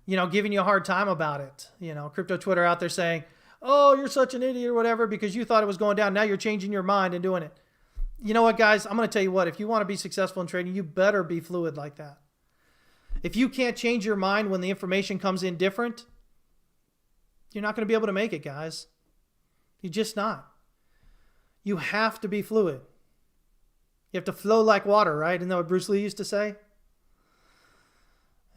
A: giving you a hard time about it. Crypto Twitter out there saying, oh, you're such an idiot or whatever because you thought it was going down. Now you're changing your mind and doing it. You know what, guys? I'm going to tell you what. If you want to be successful in trading, you better be fluid like that. If you can't change your mind when the information comes in different, you're not going to be able to make it, guys. You're just not. You have to be fluid. You have to flow like water, right? Isn't that what Bruce Lee used to say?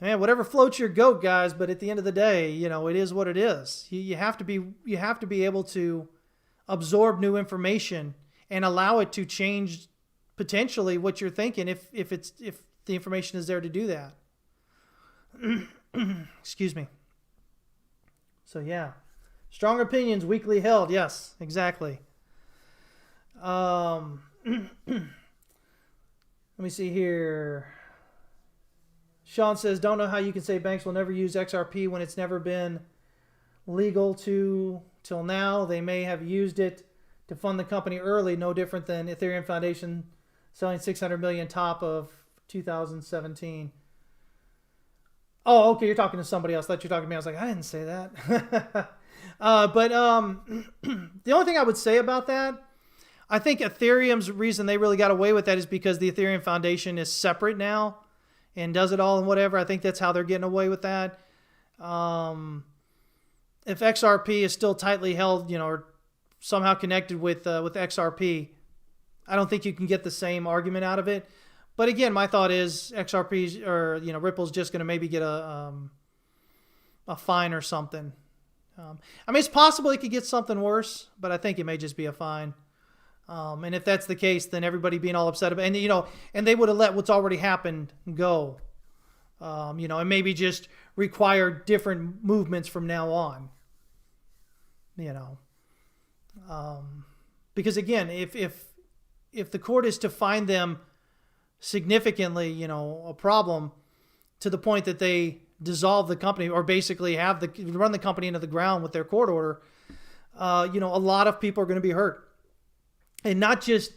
A: Man, whatever floats your goat, guys. But at the end of the day, it is what it is. You have to be able to absorb new information and allow it to change potentially what you're thinking if the information is there to do that. Excuse me. So yeah, strong opinions weakly held. Yes, exactly. Let me see here. Sean says, don't know how you can say banks will never use XRP when it's never been legal till now. They may have used it to fund the company early, no different than Ethereum Foundation selling 600 million top of 2017. Oh, okay, you're talking to somebody else. I thought you were talking to me. I was like, I didn't say that. But the only thing I would say about that, I think Ethereum's reason they really got away with that is because the Ethereum Foundation is separate now and does it all and whatever. I think that's how they're getting away with that. If XRP is still tightly held, or somehow connected with XRP, I don't think you can get the same argument out of it. But again, my thought is XRP or Ripple's just going to maybe get a fine or something. It's possible it could get something worse, but I think it may just be a fine. And if that's the case, then everybody being all upset about, and they would have let what's already happened go, and maybe just require different movements from now on, because again, if the court is to find them significantly, a problem to the point that they dissolve the company or basically run the company into the ground with their court order, a lot of people are going to be hurt. And not just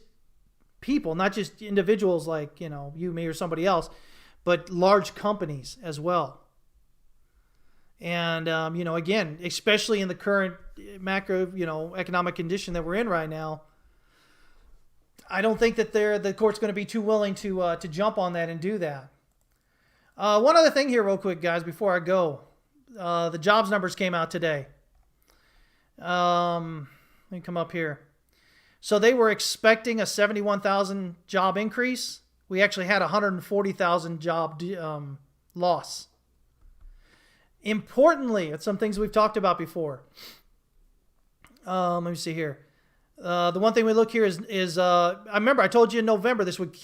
A: people, not just individuals like, you, me, or somebody else, but large companies as well. And, again, especially in the current macro, economic condition that we're in right now, I don't think that the court's going to be too willing to jump on that and do that. One other thing here real quick, guys, before I go. The jobs numbers came out today. Let me come up here. So they were expecting a 71,000 job increase. We actually had 140,000 job loss. Importantly, it's some things we've talked about before. Let me see here. The one thing we look here is I remember I told you in November this would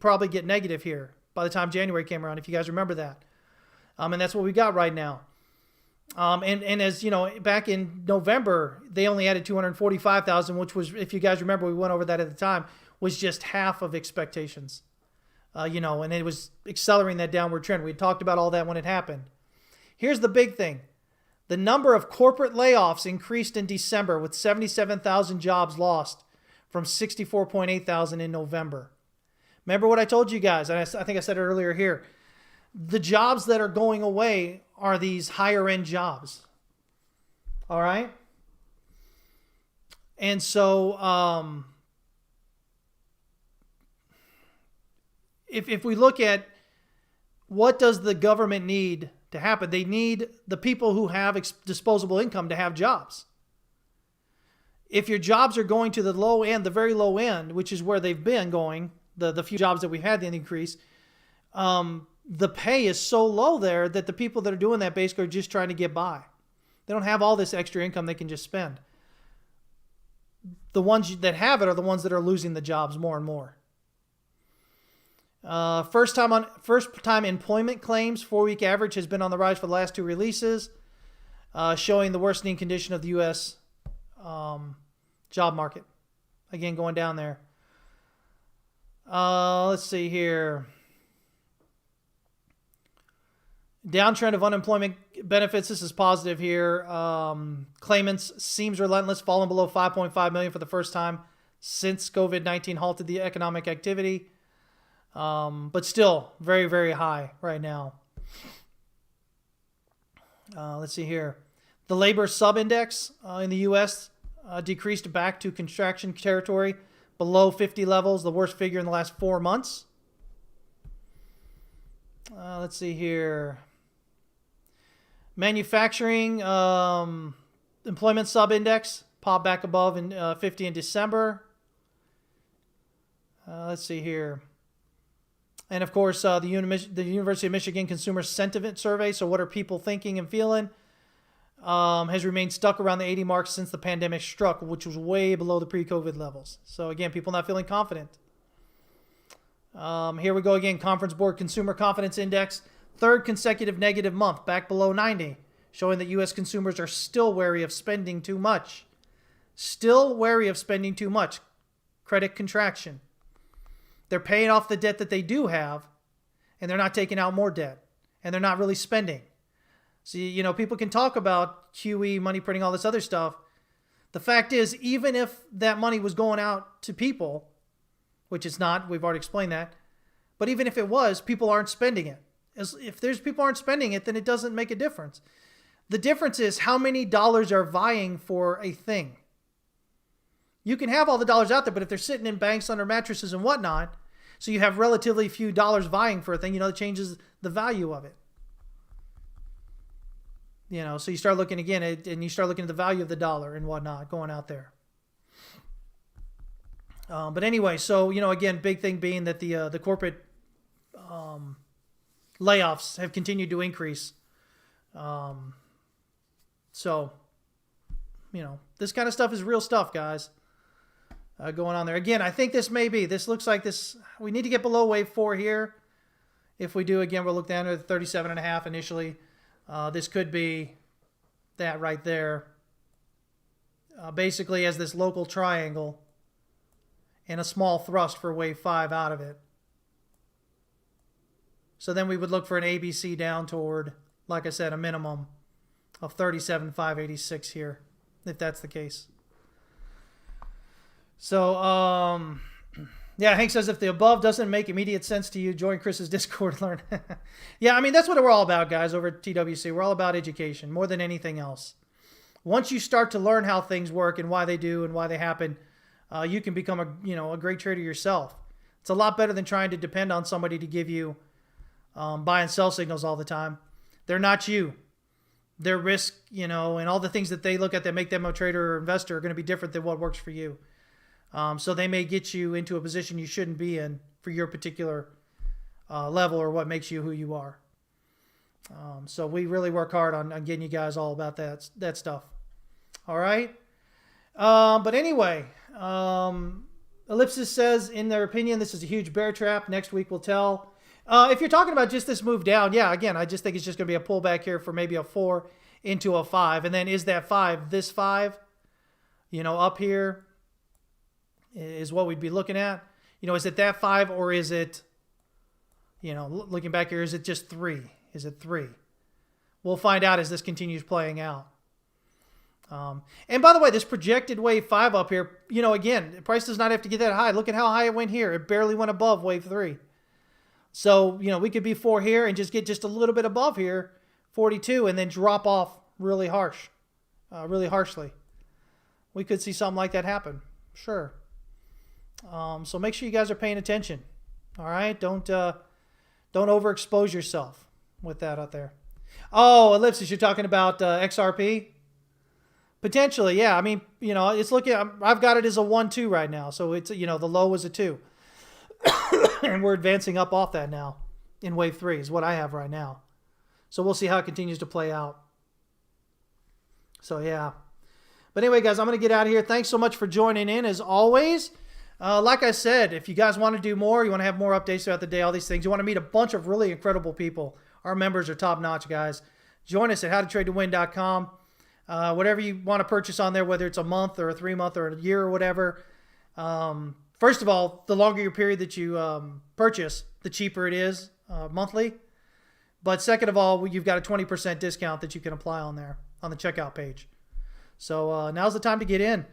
A: probably get negative here by the time January came around, if you guys remember that. And that's what we got right now. And as back in November, they only added 245,000, which was, if you guys remember, we went over that at the time, was just half of expectations. And it was accelerating that downward trend. We talked about all that when it happened. Here's the big thing. The number of corporate layoffs increased in December with 77,000 jobs lost from 64,800 in November. Remember what I told you guys, and I think I said it earlier here. The jobs that are going away are these higher end jobs. All right? And so if we look at what does the government need to happen, they need the people who have disposable income to have jobs. If your jobs are going to the low end, the very low end, which is where they've been going, the few jobs that we've had the increase, the pay is so low there that the people that are doing that basically are just trying to get by. They don't have all this extra income they can just spend. The ones that have it are the ones that are losing the jobs more and more. First time employment claims 4-week average has been on the rise for the last two releases, showing the worsening condition of the U.S. Job market. Again, going down there. Let's see here. Downtrend of unemployment benefits. This is positive here. Claimants seems relentless, falling below 5.5 million for the first time since COVID-19 halted the economic activity. But still very, very high right now. Let's see here. The labor sub-index in the U.S. Decreased back to contraction territory, below 50 levels, the worst figure in the last 4 months. Let's see here. Manufacturing employment sub-index popped back above in 50 in December. Let's see here. And of course, the University of Michigan Consumer Sentiment Survey, so what are people thinking and feeling, has remained stuck around the 80 mark since the pandemic struck, which was way below the pre-COVID levels. So again, people not feeling confident. Here we go again, Conference Board Consumer Confidence Index, third consecutive negative month, back below 90, showing that U.S. consumers are still wary of spending too much. Still wary of spending too much. Credit contraction. They're paying off the debt that they do have, and they're not taking out more debt, and they're not really spending. See, people can talk about QE, money printing, all this other stuff. The fact is, even if that money was going out to people, which it's not, we've already explained that, but even if it was, people aren't spending it. If there's people aren't spending it, then it doesn't make a difference. The difference is how many dollars are vying for a thing. You can have all the dollars out there, but if they're sitting in banks under mattresses and whatnot, so you have relatively few dollars vying for a thing, it changes the value of it. So you start looking again, and you start looking at the value of the dollar and whatnot going out there. But anyway, so, again, big thing being that the corporate layoffs have continued to increase. So, this kind of stuff is real stuff, guys. going on there. Again, I think this looks like this. We need to get below wave 4 here. If we do, again, we'll look down to 37.5 initially. This could be that right there. Basically as this local triangle and a small thrust for wave 5 out of it. So then we would look for an ABC down toward, like I said, a minimum of 37,586 here, if that's the case. So, yeah, Hank says, if the above doesn't make immediate sense to you, join Chris's Discord and learn. Yeah, I mean, that's what we're all about, guys, over at TWC. We're all about education more than anything else. Once you start to learn how things work and why they do and why they happen, you can become a great trader yourself. It's a lot better than trying to depend on somebody to give you buy and sell signals all the time. They're not you. Their risk, and all the things that they look at that make them a trader or investor are going to be different than what works for you. So they may get you into a position you shouldn't be in for your particular level or what makes you who you are. So we really work hard on getting you guys all about that stuff. All right. But anyway, Ellipsis says, in their opinion, this is a huge bear trap. Next week will tell. If you're talking about just this move down, yeah, again, I just think it's just going to be a pullback here for maybe a 4 into a 5. And then is that 5, this 5, up here is what we'd be looking at. Is it that 5 or is it, looking back here, is it just 3? Is it 3? We'll find out as this continues playing out. And by the way, this projected wave 5 up here, again, the price does not have to get that high. Look at how high it went here. It barely went above wave 3. So, we could be 4 here and just get just a little bit above here, 42, and then drop off really harshly. We could see something like that happen. Sure. So make sure you guys are paying attention. All right? Don't overexpose yourself with that out there. Oh, Ellipsis, you're talking about XRP? Potentially, yeah. I mean, it's looking, I've got it as a 1-2 right now. So it's, the low was a 2. And we're advancing up off that now in wave 3 is what I have right now. So we'll see how it continues to play out. So, yeah. But anyway, guys, I'm going to get out of here. Thanks so much for joining in, as always. Like I said, if you guys want to do more, you want to have more updates throughout the day, all these things, you want to meet a bunch of really incredible people. Our members are top-notch, guys. Join us at howtotradetowin.com. Whatever you want to purchase on there, whether it's a month or a 3-month or a year or whatever. First of all, the longer your period that you purchase, the cheaper it is monthly. But second of all, you've got a 20% discount that you can apply on there on the checkout page. So now's the time to get in.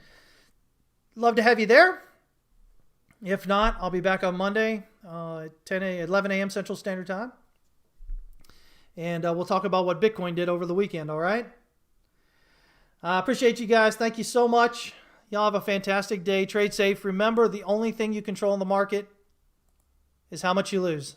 A: Love to have you there. If not, I'll be back on Monday at 11 a.m. Central Standard Time. And we'll talk about what Bitcoin did over the weekend, all right? I appreciate you guys. Thank you so much. Y'all have a fantastic day. Trade safe. Remember, the only thing you control in the market is how much you lose.